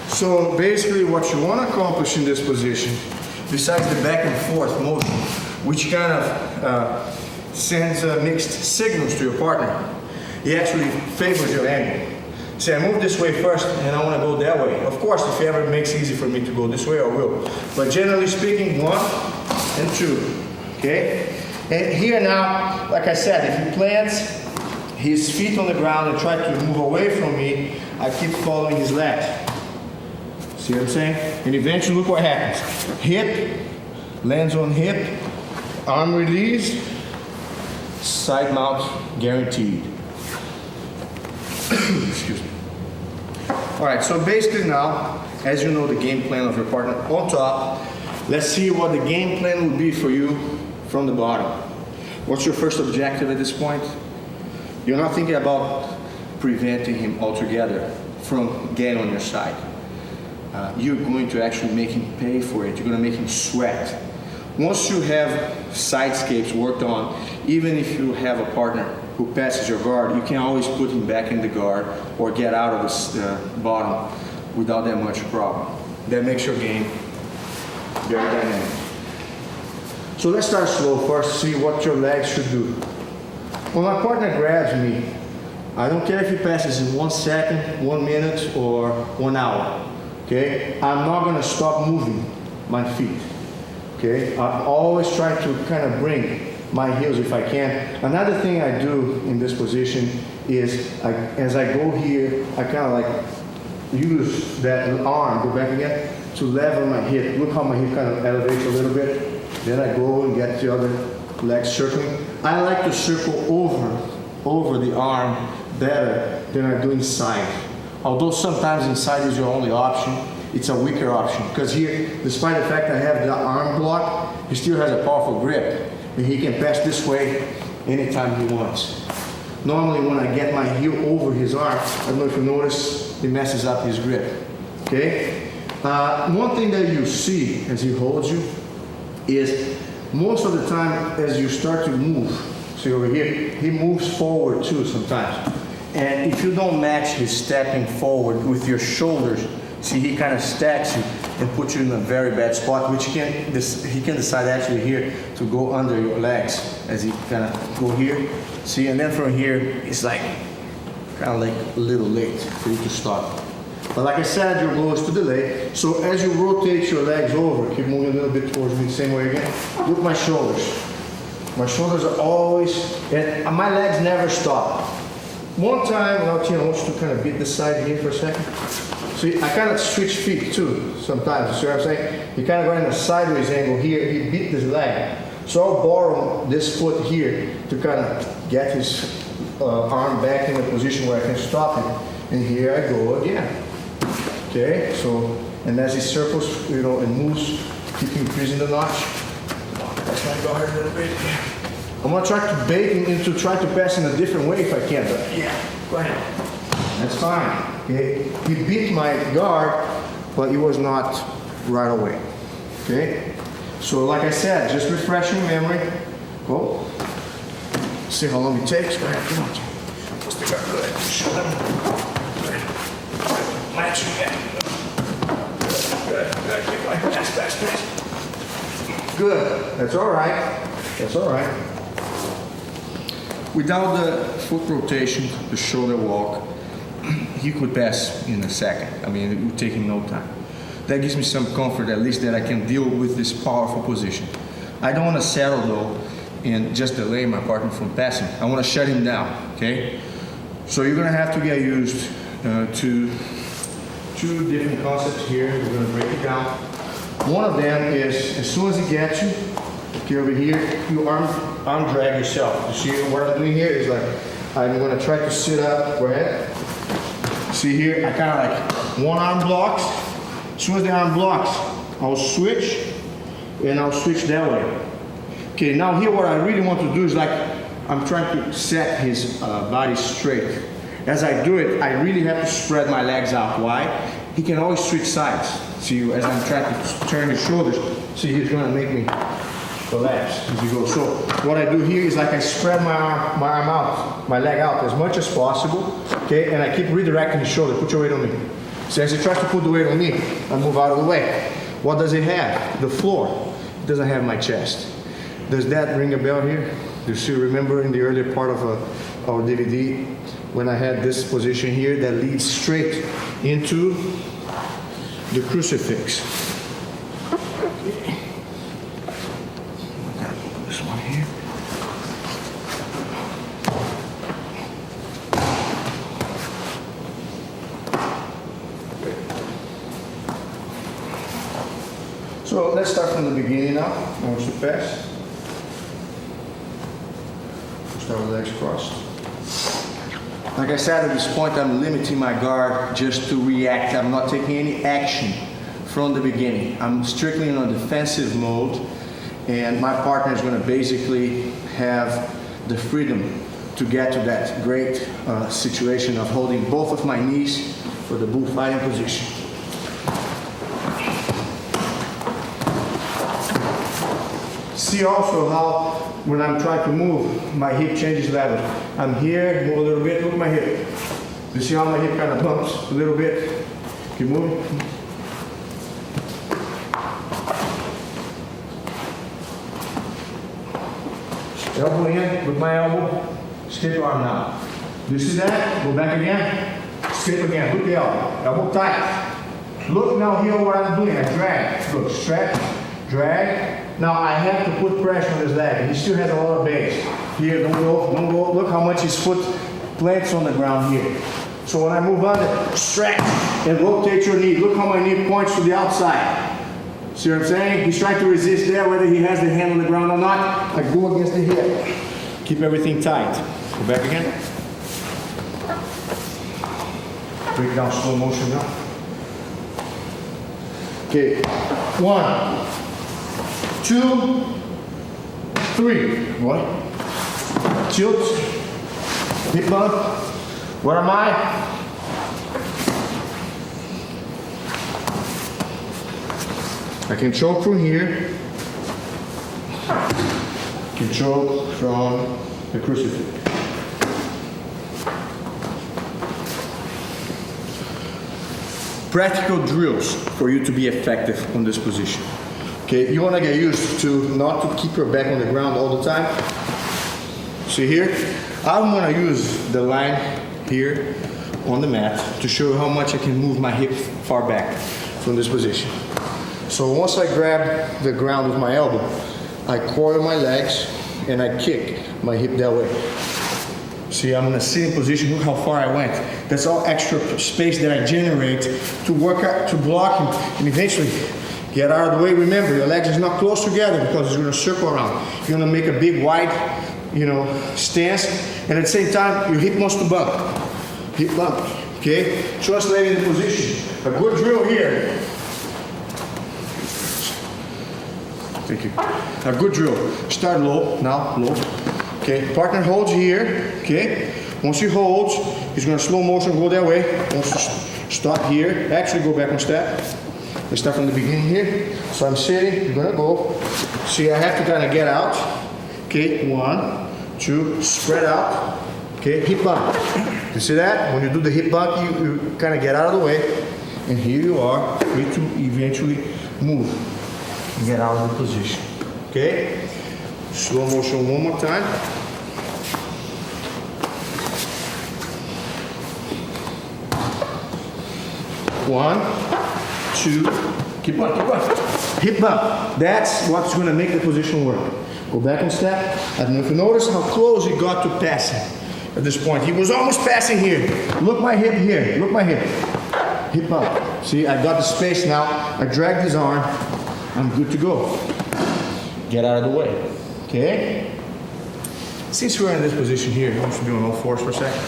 So basically what you want to accomplish in this position, besides the back and forth motion, which kind of sends mixed signals to your partner, he actually favors your angle. See, I move this way first and I want to go that way. Of course, if it ever makes it easy for me to go this way, I will. But generally speaking, 1 and 2, okay? And here now, like I said, if he plants his feet on the ground and try to move away from me, I keep following his legs. See what I'm saying? And eventually, look what happens. Hip, lands on hip, arm release, side mount guaranteed. Excuse me. All right, so basically now, as you know the game plan of your partner on top, let's see what the game plan would be for you from the bottom. What's your first objective at this point? You're not thinking about preventing him altogether from getting on your side. You're going to actually make him pay for it. You're going to make him sweat. Once you have sidescapes worked on, even if you have a partner who passes your guard, you can always put him back in the guard or get out of the bottom without that much problem. That makes your game very dynamic. So let's start slow first, see what your legs should do. When my partner grabs me, I don't care if he passes in 1 second, 1 minute, or 1 hour. Okay? I'm not going to stop moving my feet. Okay? I'm always trying to kind of bring my heels if I can. Another thing I do in this position is as I go here, I kind of like use that arm, go back again, to level my hip. Look how my hip kind of elevates a little bit. Then I go and get the other leg circling. I like to circle over the arm better than I do inside. Although sometimes inside is your only option, it's a weaker option. Because here, despite the fact I have the arm block, he still has a powerful grip. And he can pass this way anytime he wants. Normally when I get my heel over his arm, I don't know if you notice, it messes up his grip. Okay? One thing that you see as he holds you is most of the time as you start to move, see over here, he moves forward too sometimes. And if you don't match his stepping forward with your shoulders, see, he kind of stacks you and puts you in a very bad spot, which he can decide actually here to go under your legs as he kind of go here. See, and then from here, it's like kind of like a little late for you to stop. But like I said, your goal is to delay. So as you rotate your legs over, keep moving a little bit towards me the same way again. Look at my shoulders. My shoulders are always, and my legs never stop. One time, I want you to kind of beat the side here for a second. See, I kind of switch feet too sometimes, you see what I'm saying? He kind of got in a sideways angle here, he beat this leg. So I'll borrow this foot here to kind of get his arm back in a position where I can stop him. And here I go again. Okay, so, and as he circles, and moves, keep increasing the notch. That's my guard a little bit. I'm gonna try to bait him into try to pass in a different way if I can, but yeah, go ahead. That's fine. Okay, he beat my guard, but it was not right away. Okay, so like I said, just refreshing memory. Go. See how long it takes. Go ahead, come on. Just the guard. Go ahead. Show them. Go ahead. Match again. Good. Keep going. Pass. Good. That's all right. That's all right. Without the foot rotation, the shoulder walk, he could pass in a second. I mean, it would take him no time. That gives me some comfort, at least, that I can deal with this powerful position. I don't want to settle, though, and just delay my partner from passing. I want to shut him down, okay? So you're going to have to get used to two different concepts here. We're going to break it down. One of them is, as soon as he gets you, okay, over here, you arm drag yourself. You see what I'm doing here is like, I'm going to try to sit up. Go ahead. See here, I kind of like one arm blocks. As soon as the arm blocks, I'll switch, and I'll switch that way. Okay, now here what I really want to do is like I'm trying to set his body straight. As I do it, I really have to spread my legs out. Why? He can always switch sides. See, as I'm trying to turn his shoulders, see, he's gonna make me collapse as you go. So what I do here is like I spread my arm out, my leg out as much as possible, okay? And I keep redirecting the shoulder. Put your weight on me. So as he tries to put the weight on me, I move out of the way. What does it have? The floor. It doesn't have my chest. Does that ring a bell here? Do you still remember in the earlier part of our DVD when I had this position here that leads straight into the crucifix? This one here. So let's start from the beginning now. I want you to pass. Start with legs crossed. Like I said, at this point, I'm limiting my guard just to react. I'm not taking any action from the beginning. I'm strictly in a defensive mode, and my partner is going to basically have the freedom to get to that great situation of holding both of my knees for the bullfighting position. See also how when I'm trying to move, my hip changes level. I'm here, move a little bit, look at my hip. You see how my hip kind of bumps a little bit? Keep moving. Elbow in with my elbow, skip arm now. Do you see that? Go back again, skip again, look the elbow tight. Look now here what I'm doing, I drag, look, stretch, drag. Now I have to put pressure on his leg. He still has a lot of base. Here, don't go. Look how much his foot plants on the ground here. So when I move under, stretch and rotate your knee. Look how my knee points to the outside. See what I'm saying? He's trying to resist there, whether he has the hand on the ground or not. I go against the hip. Keep everything tight. Go back again. Break down slow motion now. Okay, 1, 2, 3. What? Tilt. Hip bump. Where am I? I can choke from here. I can choke from the crucifix. Practical drills for you to be effective on this position. Okay, you want to get used to not to keep your back on the ground all the time. See here? I'm going to use the line here on the mat to show you how much I can move my hip far back from this position. So once I grab the ground with my elbow, I coil my legs and I kick my hip that way. See, I'm in a sitting position. Look how far I went. That's all extra space that I generate to work out, to block him, and eventually get out of the way. Remember, your legs is not close together because it's going to circle around. You're going to make a big, wide, stance, and at the same time, your hip wants to bump. Hip bump. Okay? Translating the position. A good drill here. Thank you. A good drill. Start low, now low. Okay, partner holds here. Okay, once he holds, he's going to slow motion go that way. Once you stop here, actually go back one step. Let's start from the beginning here. So I'm sitting, I'm going to go. See, I have to kind of get out. Okay, 1, 2, spread out. Okay, hip bump. You see that? When you do the hip bump, you kind of get out of the way. And here you are, free to eventually move. Get out of the position. Okay? Slow motion one more time. 1, 2, keep on. Hip bump. That's what's going to make the position work. Go back and step. I don't know if you notice how close he got to passing at this point. He was almost passing here. Look my hip here. Look my hip. Hip bump. See, I got the space now. I dragged his arm. I'm good to go. Get out of the way. Okay? Since we're in this position here, I want you to be on all fours for a second.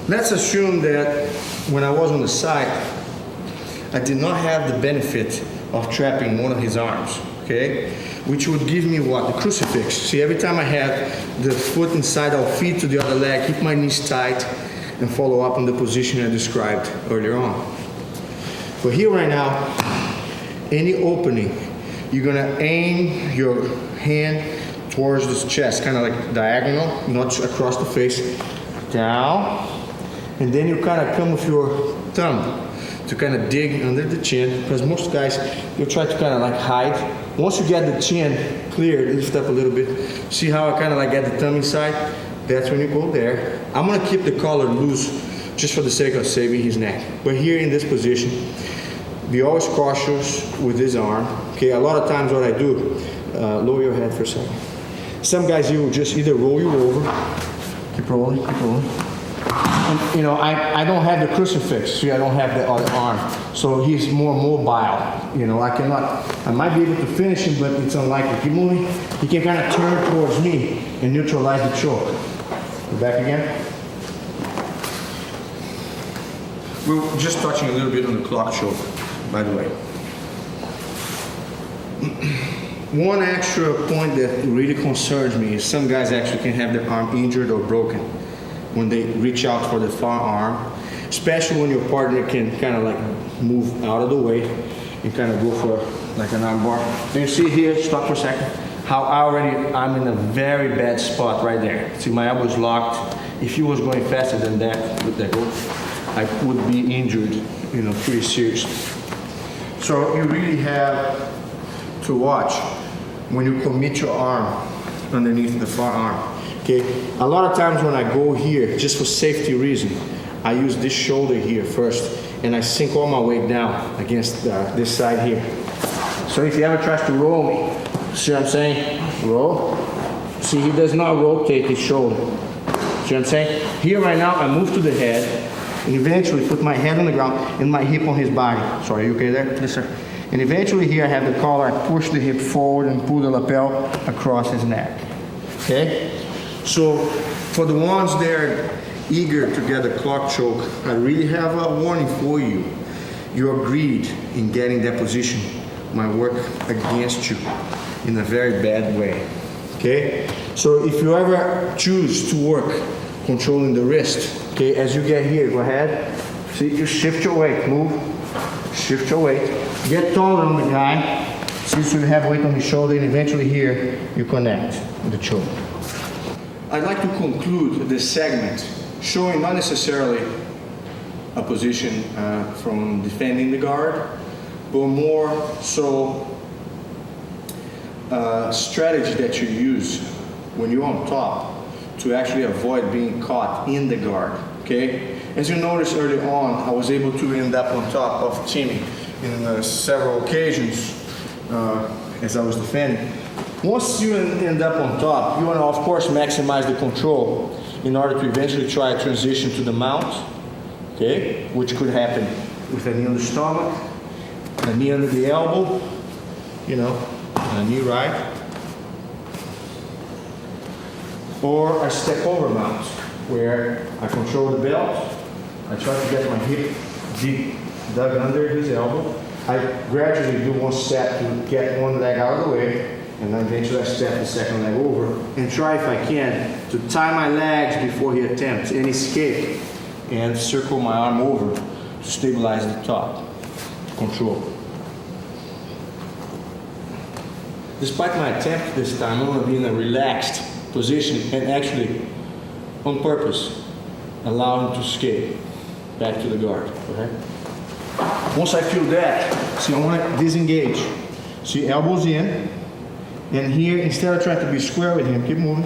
Let's assume that when I was on the side, I did not have the benefit of trapping one of his arms. okay? Which would give me what? The crucifix. See, every time I have the foot inside, I'll feed to the other leg, keep my knees tight, and follow up on the position I described earlier on. But here right now, any opening, you're gonna aim your hand towards the chest, kind of like diagonal, not across the face, down, and then you kind of come with your thumb to kind of dig under the chin, because most guys, you'll try to kind of like hide. Once you get the chin cleared, lift up a little bit, see how I kind of like get the thumb inside? That's when you go there. I'm gonna keep the collar loose just for the sake of saving his neck. But here in this position, be always cautious with this arm. Okay, a lot of times what I do, lower your head for a second. Some guys, you will just either roll you over, keep rolling, keep rolling. And, you know, I don't have the crucifix, see, I don't have the other arm. So he's more mobile, you know, I might be able to finish him, but it's unlikely. Keep moving. He can kind of turn towards me and neutralize the choke. Go back again. We're just touching a little bit on the clock choke, by the way. One extra point that really concerns me is some guys actually can have their arm injured or broken when they reach out for the forearm, especially when your partner can kind of like move out of the way and kind of go for like an armbar. And you see here, stop for a second, how I'm in a very bad spot right there. See, my elbow is locked. If he was going faster than that, with that go, I would be injured, you know, pretty seriously. So you really have to watch when you commit your arm underneath the forearm. Okay, a lot of times when I go here, just for safety reason, I use this shoulder here first, and I sink all my weight down against this side here. So if he ever tries to roll me, see what I'm saying? Roll. See, he does not rotate his shoulder. See what I'm saying? Here right now, I move to the head, and eventually put my head on the ground and my hip on his body. Sorry, you okay there? Yes, sir. And eventually here I have the collar, I push the hip forward and pull the lapel across his neck. Okay? So for the ones that are eager to get a clock choke, I really have a warning for you. Your greed in getting that position might work against you in a very bad way. Okay? So if you ever choose to work controlling the wrist, okay, as you get here, go ahead. See, you shift your weight, move, shift your weight. Get taller on the guy, see, so you have weight on his shoulder, and eventually here, you connect with the choke. I'd like to conclude this segment showing not necessarily a position from defending the guard, but more so a strategy that you use when you're on top to actually avoid being caught in the guard, okay? As you noticed early on, I was able to end up on top of Timmy in several occasions as I was defending. Once you end up on top, you want to, of course, maximize the control in order to eventually try a transition to the mount, okay? Which could happen with a knee on the stomach, a knee under the elbow, you know, a knee right, or a step over mount, where I control the belt, I try to get my hip deep dug under his elbow. I gradually do one step to get one leg out of the way, and then eventually I step the second leg over, and try, if I can, to tie my legs before he attempts and escape, and circle my arm over to stabilize the top, control. Despite my attempt this time, I'm going to be in a relaxed position and actually, on purpose, allow him to escape back to the guard, okay? Once I feel that, see, I want to disengage. See, elbows in, and here, instead of trying to be square with him, keep moving.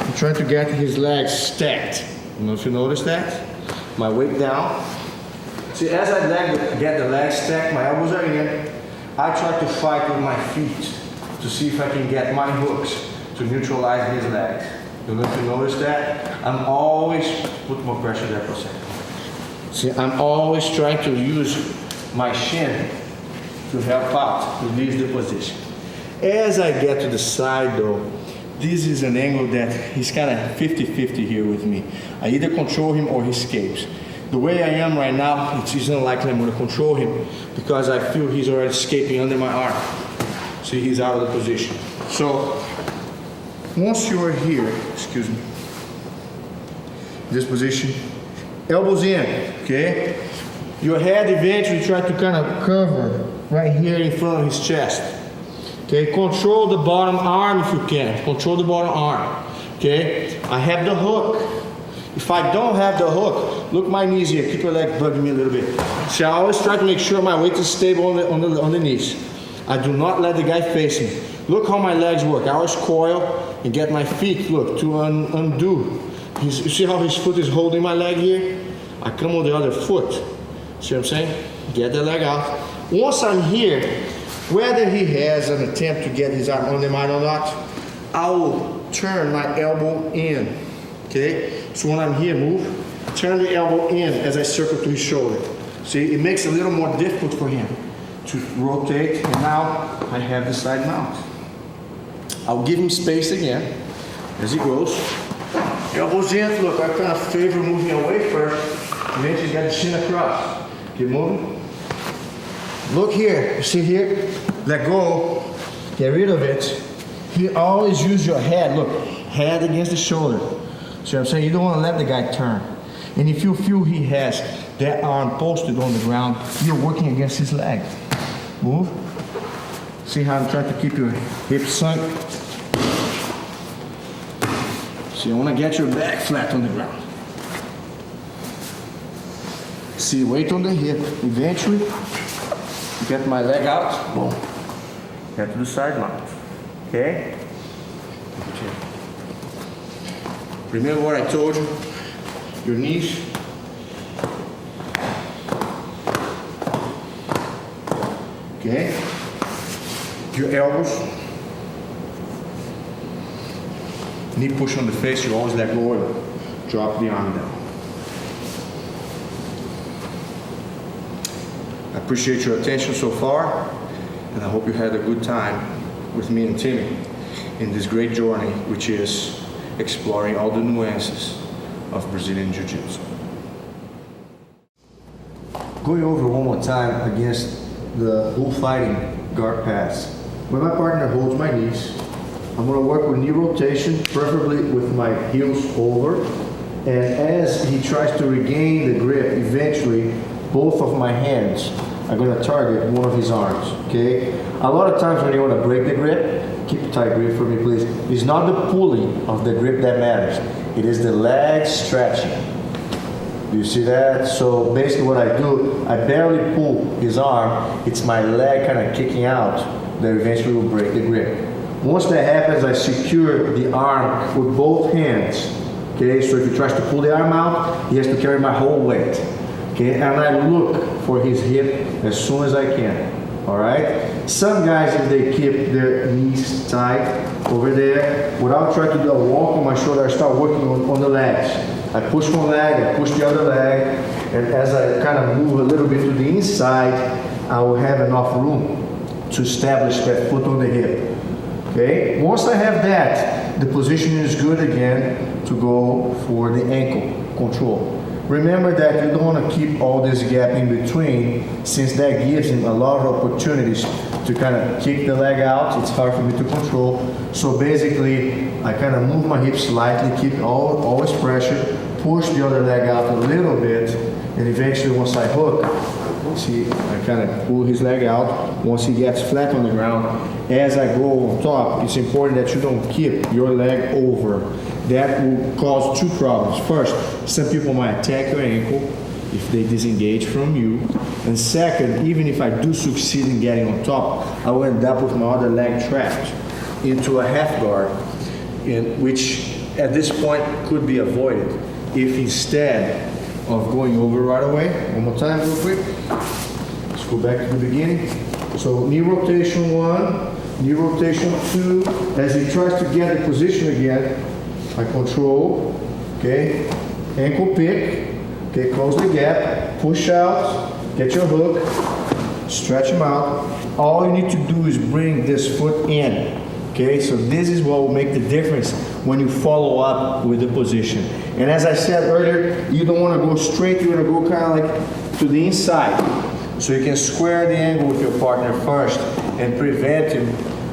I'm trying to get his legs stacked. I don't know if you notice that. My weight down. See, as I get the legs stacked, my elbows are in, I try to fight with my feet to see if I can get my hooks to neutralize his legs. I don't know if you notice that. I'm always, put more pressure there for a second. See, I'm always trying to use my shin to help out, release the position. As I get to the side though, this is an angle that he's kind of 50-50 here with me. I either control him or he escapes. The way I am right now, it's unlikely I'm going to control him because I feel he's already escaping under my arm. See, he's out of the position. So, once you are here, excuse me, this position, elbows in, okay? Your head eventually try to kind of cover right here in front of his chest. Okay, control the bottom arm if you can. Control the bottom arm. Okay, I have the hook. If I don't have the hook, look my knees here. Keep your leg bugging me a little bit. See, I always try to make sure my weight is stable on the knees. I do not let the guy face me. Look how my legs work. I always coil and get my feet, look, to undo. You see how his foot is holding my leg here? I come on the other foot. See what I'm saying? Get the leg out. Once I'm here, whether he has an attempt to get his arm on the mine or not, I will turn my elbow in. Okay? So when I'm here, move, turn the elbow in as I circle to his shoulder. See, it makes it a little more difficult for him to rotate, and now I have the side mount. I'll give him space again as he goes. Elbows in, look, I kind of favor moving away first, and then he's got the shin across. Keep moving. Look here, you see here? Let go, get rid of it. You always use your head, look, head against the shoulder. See what I'm saying? You don't want to let the guy turn. And if you feel he has that arm posted on the ground, you're working against his leg. Move. See how I'm trying to keep your hips sunk? See, I want to get your back flat on the ground. See, weight on the hip. Eventually, get my leg out, boom. Get to the side mount. Okay? Remember what I told you? Your knees. Okay? Your elbows. Knee push on the face, you always let go and drop the arm down. I appreciate your attention so far, and I hope you had a good time with me and Timmy in this great journey, which is exploring all the nuances of Brazilian Jiu-Jitsu. Going over one more time against the bullfighting guard pass. When my partner holds my knees, I'm going to work with knee rotation, preferably with my heels over. And as he tries to regain the grip, eventually both of my hands are going to target one of his arms, okay? A lot of times when you want to break the grip, keep a tight grip for me, please. It's not the pulling of the grip that matters. It is the leg stretching. Do you see that? So basically what I do, I barely pull his arm. It's my leg kind of kicking out that eventually will break the grip. Once that happens, I secure the arm with both hands. Okay, so if he tries to pull the arm out, he has to carry my whole weight. Okay, and I look for his hip as soon as I can. All right. Some guys, if they keep their knees tight over there, what I'll try to do, I'll walk on my shoulder, I start working on the legs. I push one leg, I push the other leg, and as I kind of move a little bit to the inside, I will have enough room to establish that foot on the hip. Okay. Once I have that, the position is good again to go for the ankle control. Remember that you don't want to keep all this gap in between, since that gives him a lot of opportunities to kind of kick the leg out. It's hard for me to control. So basically, I kind of move my hips slightly, keep always pressure, push the other leg out a little bit, and eventually once I hook, see, I kind of pull his leg out. Once he gets flat on the ground, as I go on top, it's important that you don't keep your leg over. That will cause two problems. First, some people might attack your ankle if they disengage from you. And second, even if I do succeed in getting on top, I will end up with my other leg trapped into a half guard, which at this point could be avoided if instead of going over right away, one more time real quick. Let's go back to the beginning. So knee rotation 1, knee rotation 2. As he tries to get the position again, I control, okay, ankle pick, okay, close the gap, push out, get your hook, stretch him out. All you need to do is bring this foot in, okay, so this is what will make the difference when you follow up with the position. And as I said earlier, you don't want to go straight, you want to go kind of like to the inside. So you can square the angle with your partner first and prevent him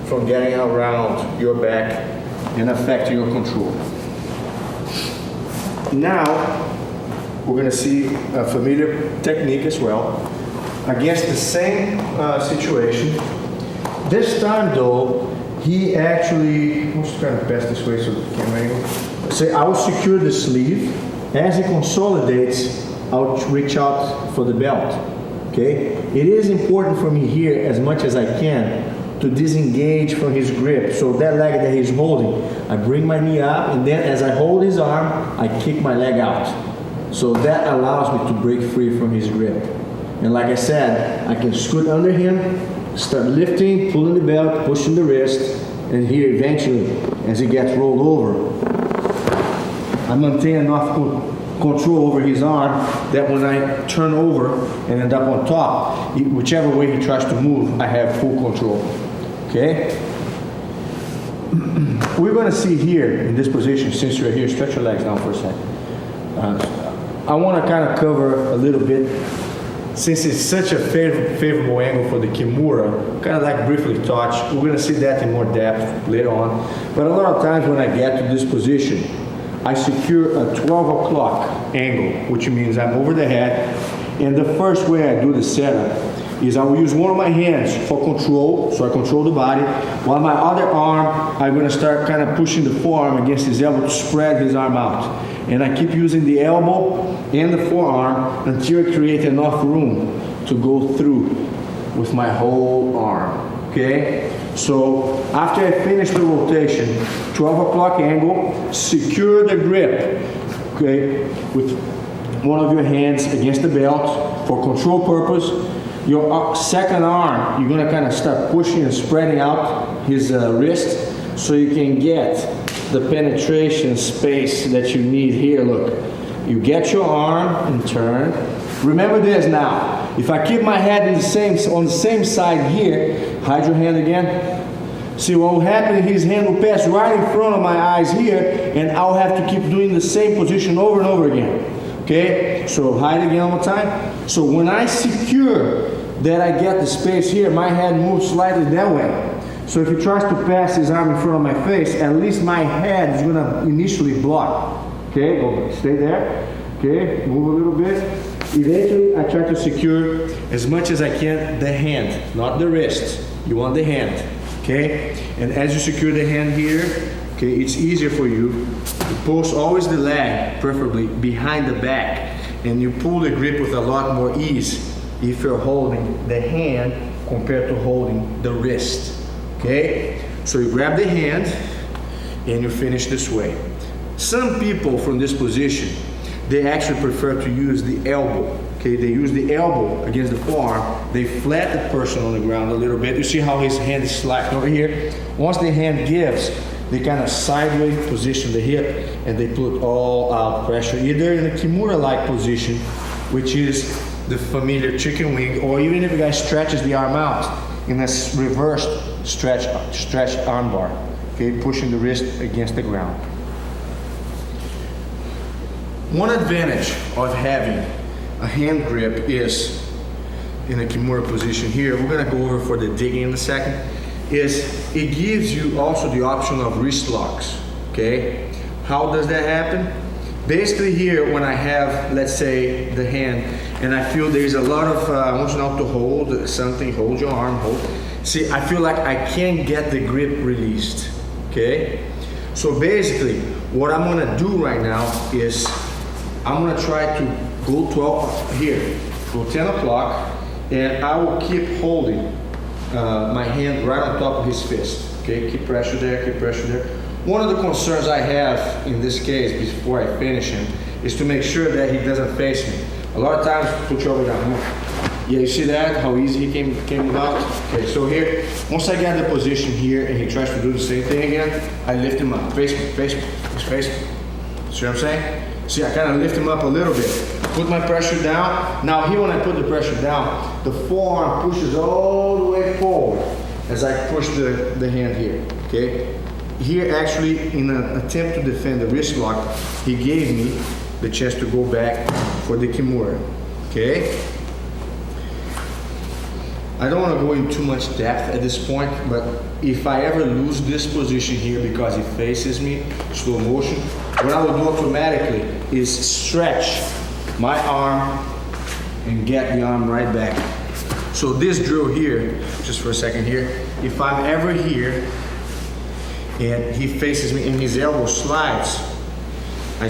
from getting around your back and affecting your control. Now, we're gonna see a familiar technique as well, against the same situation. This time though, he actually, let's try to pass this way so the camera angle. Say, I will secure the sleeve. As he consolidates, I'll reach out for the belt, okay? It is important for me here, as much as I can, to disengage from his grip. So that leg that he's holding, I bring my knee up, and then as I hold his arm, I kick my leg out. So that allows me to break free from his grip. And like I said, I can scoot under him, start lifting, pulling the belt, pushing the wrist, and here eventually, as he gets rolled over, I maintain enough control over his arm that when I turn over and end up on top, whichever way he tries to move, I have full control. Okay? We're going to see here in this position, since you're here, stretch your legs down for a second. I want to kind of cover a little bit, since it's such a favorable angle for the Kimura, kind of like briefly touch. We're going to see that in more depth later on. But a lot of times when I get to this position, I secure a 12 o'clock angle, which means I'm over the head. And the first way I do the setup is I will use one of my hands for control, so I control the body, while my other arm, I'm going to start kind of pushing the forearm against his elbow to spread his arm out. And I keep using the elbow and the forearm until I create enough room to go through with my whole arm, okay? So after I finish the rotation, 12 o'clock angle, secure the grip, okay, with one of your hands against the belt for control purpose. Your second arm, you're gonna kind of start pushing and spreading out his wrist so you can get the penetration space that you need here. Look, you get your arm and turn. Remember this now. If I keep my head on the same side here, hide your hand again. See what will happen, his hand will pass right in front of my eyes here, and I'll have to keep doing the same position over and over again. Okay, so hide again one more time. So when I secure that I get the space here, my head moves slightly that way. So if he tries to pass his arm in front of my face, at least my head is gonna initially block. Okay, go, stay there. Okay, move a little bit. Eventually, I try to secure as much as I can the hand, not the wrist. You want the hand, okay? And as you secure the hand here, okay, it's easier for you to post always the leg, preferably behind the back, and you pull the grip with a lot more ease if you're holding the hand compared to holding the wrist, okay? So you grab the hand and you finish this way. Some people from this position, they actually prefer to use the elbow. Okay, they use the elbow against the forearm. They flat the person on the ground a little bit. You see how his hand is slack over here? Once the hand gives, they kind of sideways position the hip and they put all out pressure, either in a Kimura-like position, which is the familiar chicken wing, or even if the guy stretches the arm out in a reversed stretch armbar. Okay, pushing the wrist against the ground. One advantage of having a hand grip is, in a Kimura position here, we're gonna go over for the digging in a second, is it gives you also the option of wrist locks, okay? How does that happen? Basically here, when I have, let's say, the hand, and I feel there's a lot of, I want you now to hold something, hold your arm, hold. See, I feel like I can't get the grip released, okay? So basically, what I'm gonna do right now is, I'm gonna try to go 12 here, go 10 o'clock, and I will keep holding my hand right on top of his fist. Okay, keep pressure there, keep pressure there. One of the concerns I have in this case before I finish him is to make sure that he doesn't face me. A lot of times, put your elbow down. Yeah, you see that? How easy he came about? Okay, so here, once I get the position here and he tries to do the same thing again, I lift him up. Face me, face me, face me. See what I'm saying? See, I kind of lift him up a little bit. Put my pressure down. Now here when I put the pressure down, the forearm pushes all the way forward as I push the hand here, okay? Here actually, in an attempt to defend the wrist lock, he gave me the chance to go back for the Kimura, okay? I don't want to go in too much depth at this point, but if I ever lose this position here because he faces me, slow motion, what I will do automatically is stretch my arm and get the arm right back. So this drill here, just for a second here, if I'm ever here and he faces me and his elbow slides, I'm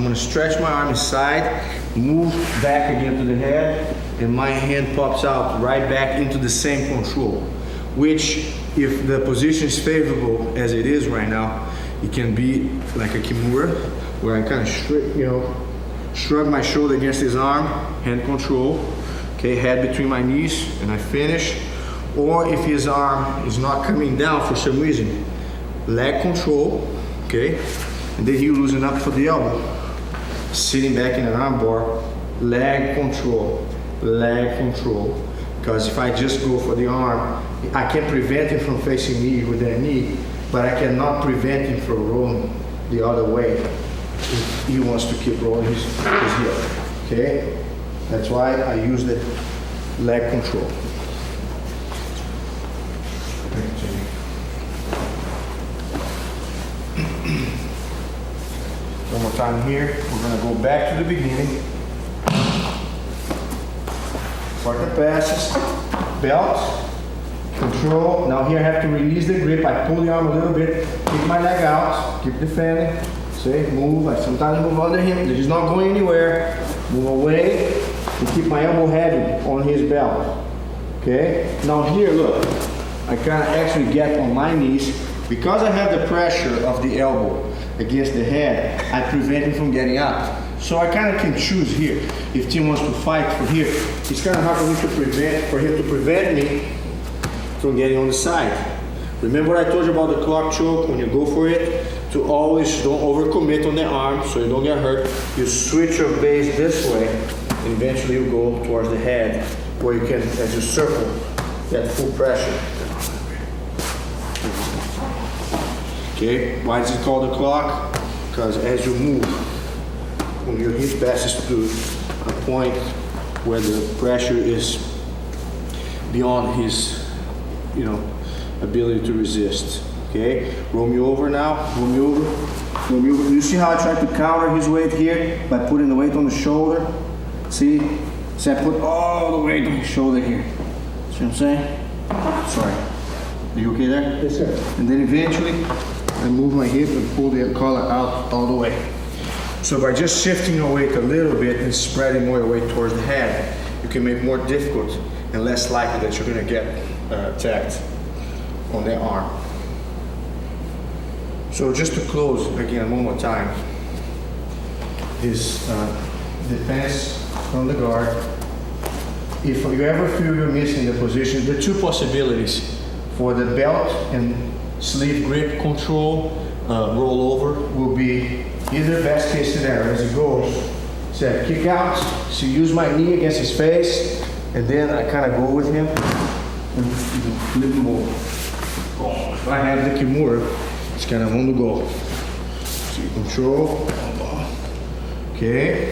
gonna stretch my arm inside, move back again to the head, and my hand pops out right back into the same control, which if the position is favorable as it is right now, it can be like a Kimura, where I kind of shrug my shoulder against his arm, hand control, okay, head between my knees, and I finish. Or if his arm is not coming down for some reason, leg control, okay, and then he loosen up for the elbow. Sitting back in an armbar, leg control, because if I just go for the arm, I can prevent him from facing me with that knee, but I cannot prevent him from rolling the other way if he wants to keep rolling his heel, okay? That's why I use the leg control. One more time here. We're going to go back to the beginning. Partner passes, belt, control. Now here I have to release the grip. I pull the arm a little bit, keep my leg out, keep defending. See, move. I sometimes move under him. He's not going anywhere. Move away and keep my elbow heavy on his belt. Okay? Now here, look. I kind of actually get on my knees. Because I have the pressure of the elbow against the head, I prevent him from getting up. So I kind of can choose here. If Tim wants to fight for here, it's kind of hard for him to prevent me from getting on the side. Remember what I told you about the clock choke? When you go for it, to always don't overcommit on the arm so you don't get hurt. You switch your base this way, and eventually you go towards the head, where you can, as you circle, get full pressure. Okay, why is it called a clock? Because as you move, when your hip passes to a point where the pressure is beyond his, ability to resist. Okay, roll me over now, roll me over, roll me over. You see how I tried to counter his weight here by putting the weight on the shoulder? See, I put all the weight on his shoulder here. See what I'm saying? Sorry. Are you okay there? Yes, sir. And then eventually, I move my hip and pull the collar out all the way. So by just shifting your weight a little bit and spreading more weight towards the head, you can make more difficult and less likely that you're going to get attacked on the arm. So just to close again one more time, is defense from the guard. If you ever feel you're missing the position, the two possibilities for the belt and sleeve grip control rollover will be either best case scenario as it goes. So kick out, so use my knee against his face, and then I kind of go with him and flip him over. If I have the Kimura, it's kind of on the go. So you control, okay.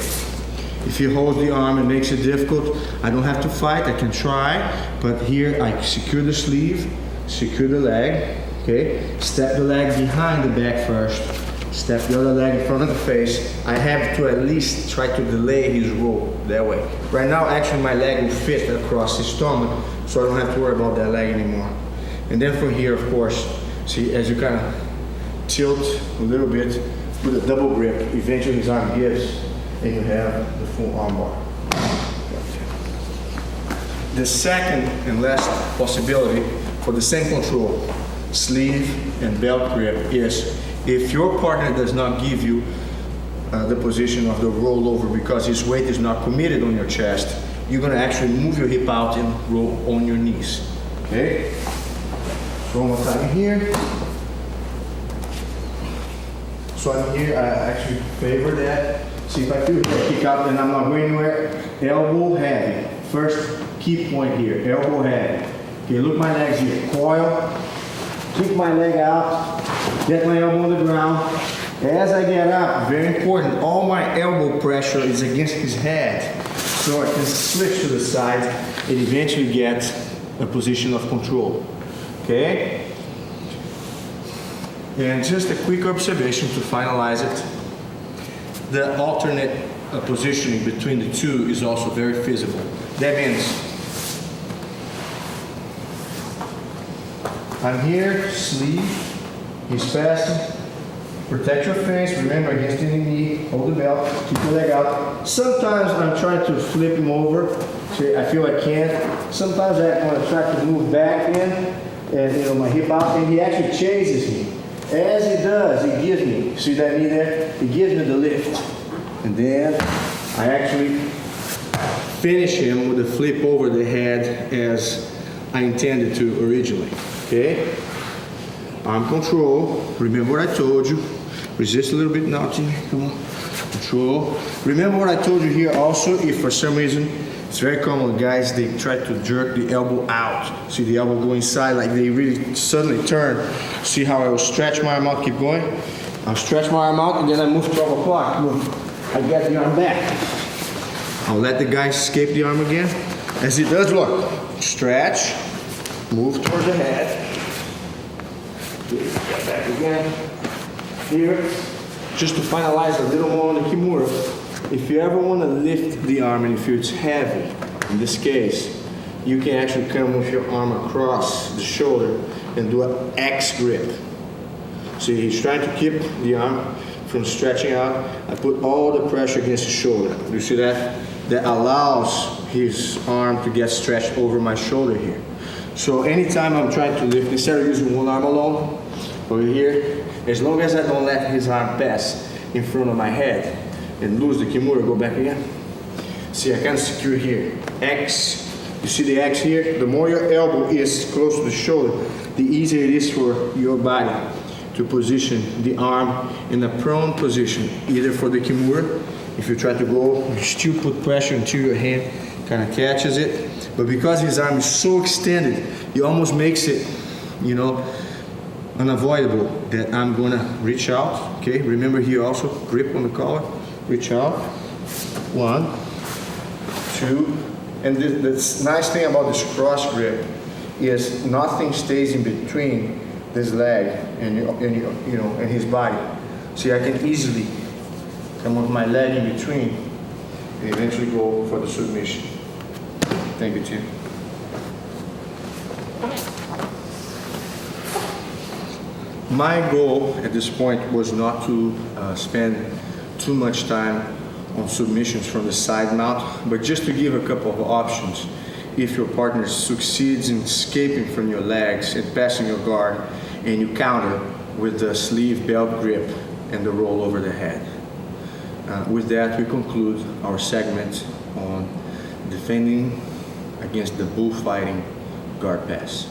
If he holds the arm, it makes it difficult. I don't have to fight, I can try, but here I secure the sleeve, secure the leg, okay. Step the leg behind the back first, step the other leg in front of the face. I have to at least try to delay his roll that way. Right now, actually my leg will fit across his stomach, so I don't have to worry about that leg anymore. And then from here, of course, see, as you kind of tilt a little bit with a double grip, eventually his arm gives, and you have the full armbar. The second and last possibility for the same control, sleeve and belt grip, is if your partner does not give you the position of the rollover because his weight is not committed on your chest, you're going to actually move your hip out and roll on your knees. Okay? So one more time here. So I'm here, I actually favor that. See if I feel kick out and I'm not going anywhere. Elbow heavy. First key point here, elbow heavy. Okay, look my legs here. Coil, kick my leg out, get my elbow on the ground, As I get up, very important, all my elbow pressure is against his head. So I can switch to the side and eventually get a position of control. Okay? And just a quick observation to finalize it. The alternate positioning between the two is also very feasible. That means I'm here, sleeve, he's fastened. Protect your face, remember against the knee, hold the belt, keep your leg out. Sometimes I'm trying to flip him over, see, I feel I can't. Sometimes I want to try to move back in, and my hip out, and he actually chases me. As he does, he gives me, see that knee there? He gives me the lift. And then I actually finish him with a flip over the head as I intended to originally, okay? Arm control, remember what I told you. Resist a little bit now, Tim. Come on. Control. Remember what I told you here also, if for some reason, it's very common, guys, they try to jerk the elbow out. See the elbow go inside, like they really suddenly turn. See how I will stretch my arm out, keep going? I'll stretch my arm out and then I move 12 o'clock. Look, I get the arm back. I'll let the guy escape the arm again. As he does, look, stretch, move towards the head. Get back again. Here, just to finalize a little more on the Kimura, if you ever want to lift the arm and you feel it's heavy, in this case, you can actually come with your arm across the shoulder and do an X grip. See, he's trying to keep the arm from stretching out. I put all the pressure against the shoulder. You see that? That allows his arm to get stretched over my shoulder here. So anytime I'm trying to lift, instead of using one arm alone, over here, as long as I don't let his arm pass in front of my head and lose the Kimura, go back again. See, I can secure here. X, you see the X here? The more your elbow is close to the shoulder, the easier it is for your body to position the arm in a prone position, either for the Kimura. If you try to go, you still put pressure until your hand kind of catches it. But because his arm is so extended, it almost makes it, unavoidable that I'm gonna reach out, okay? Remember here also, grip on the collar, reach out. 1, 2, and the nice thing about this cross grip is nothing stays in between this leg and his body. See, I can easily come with my leg in between and eventually go for the submission. Thank you, Tim. My goal at this point was not to spend too much time on submissions from the side mount, but just to give a couple of options. If your partner succeeds in escaping from your legs and passing your guard, and you counter with the sleeve belt grip and the roll over the head. With that, we conclude our segment on defending against the bullfighting guard pass.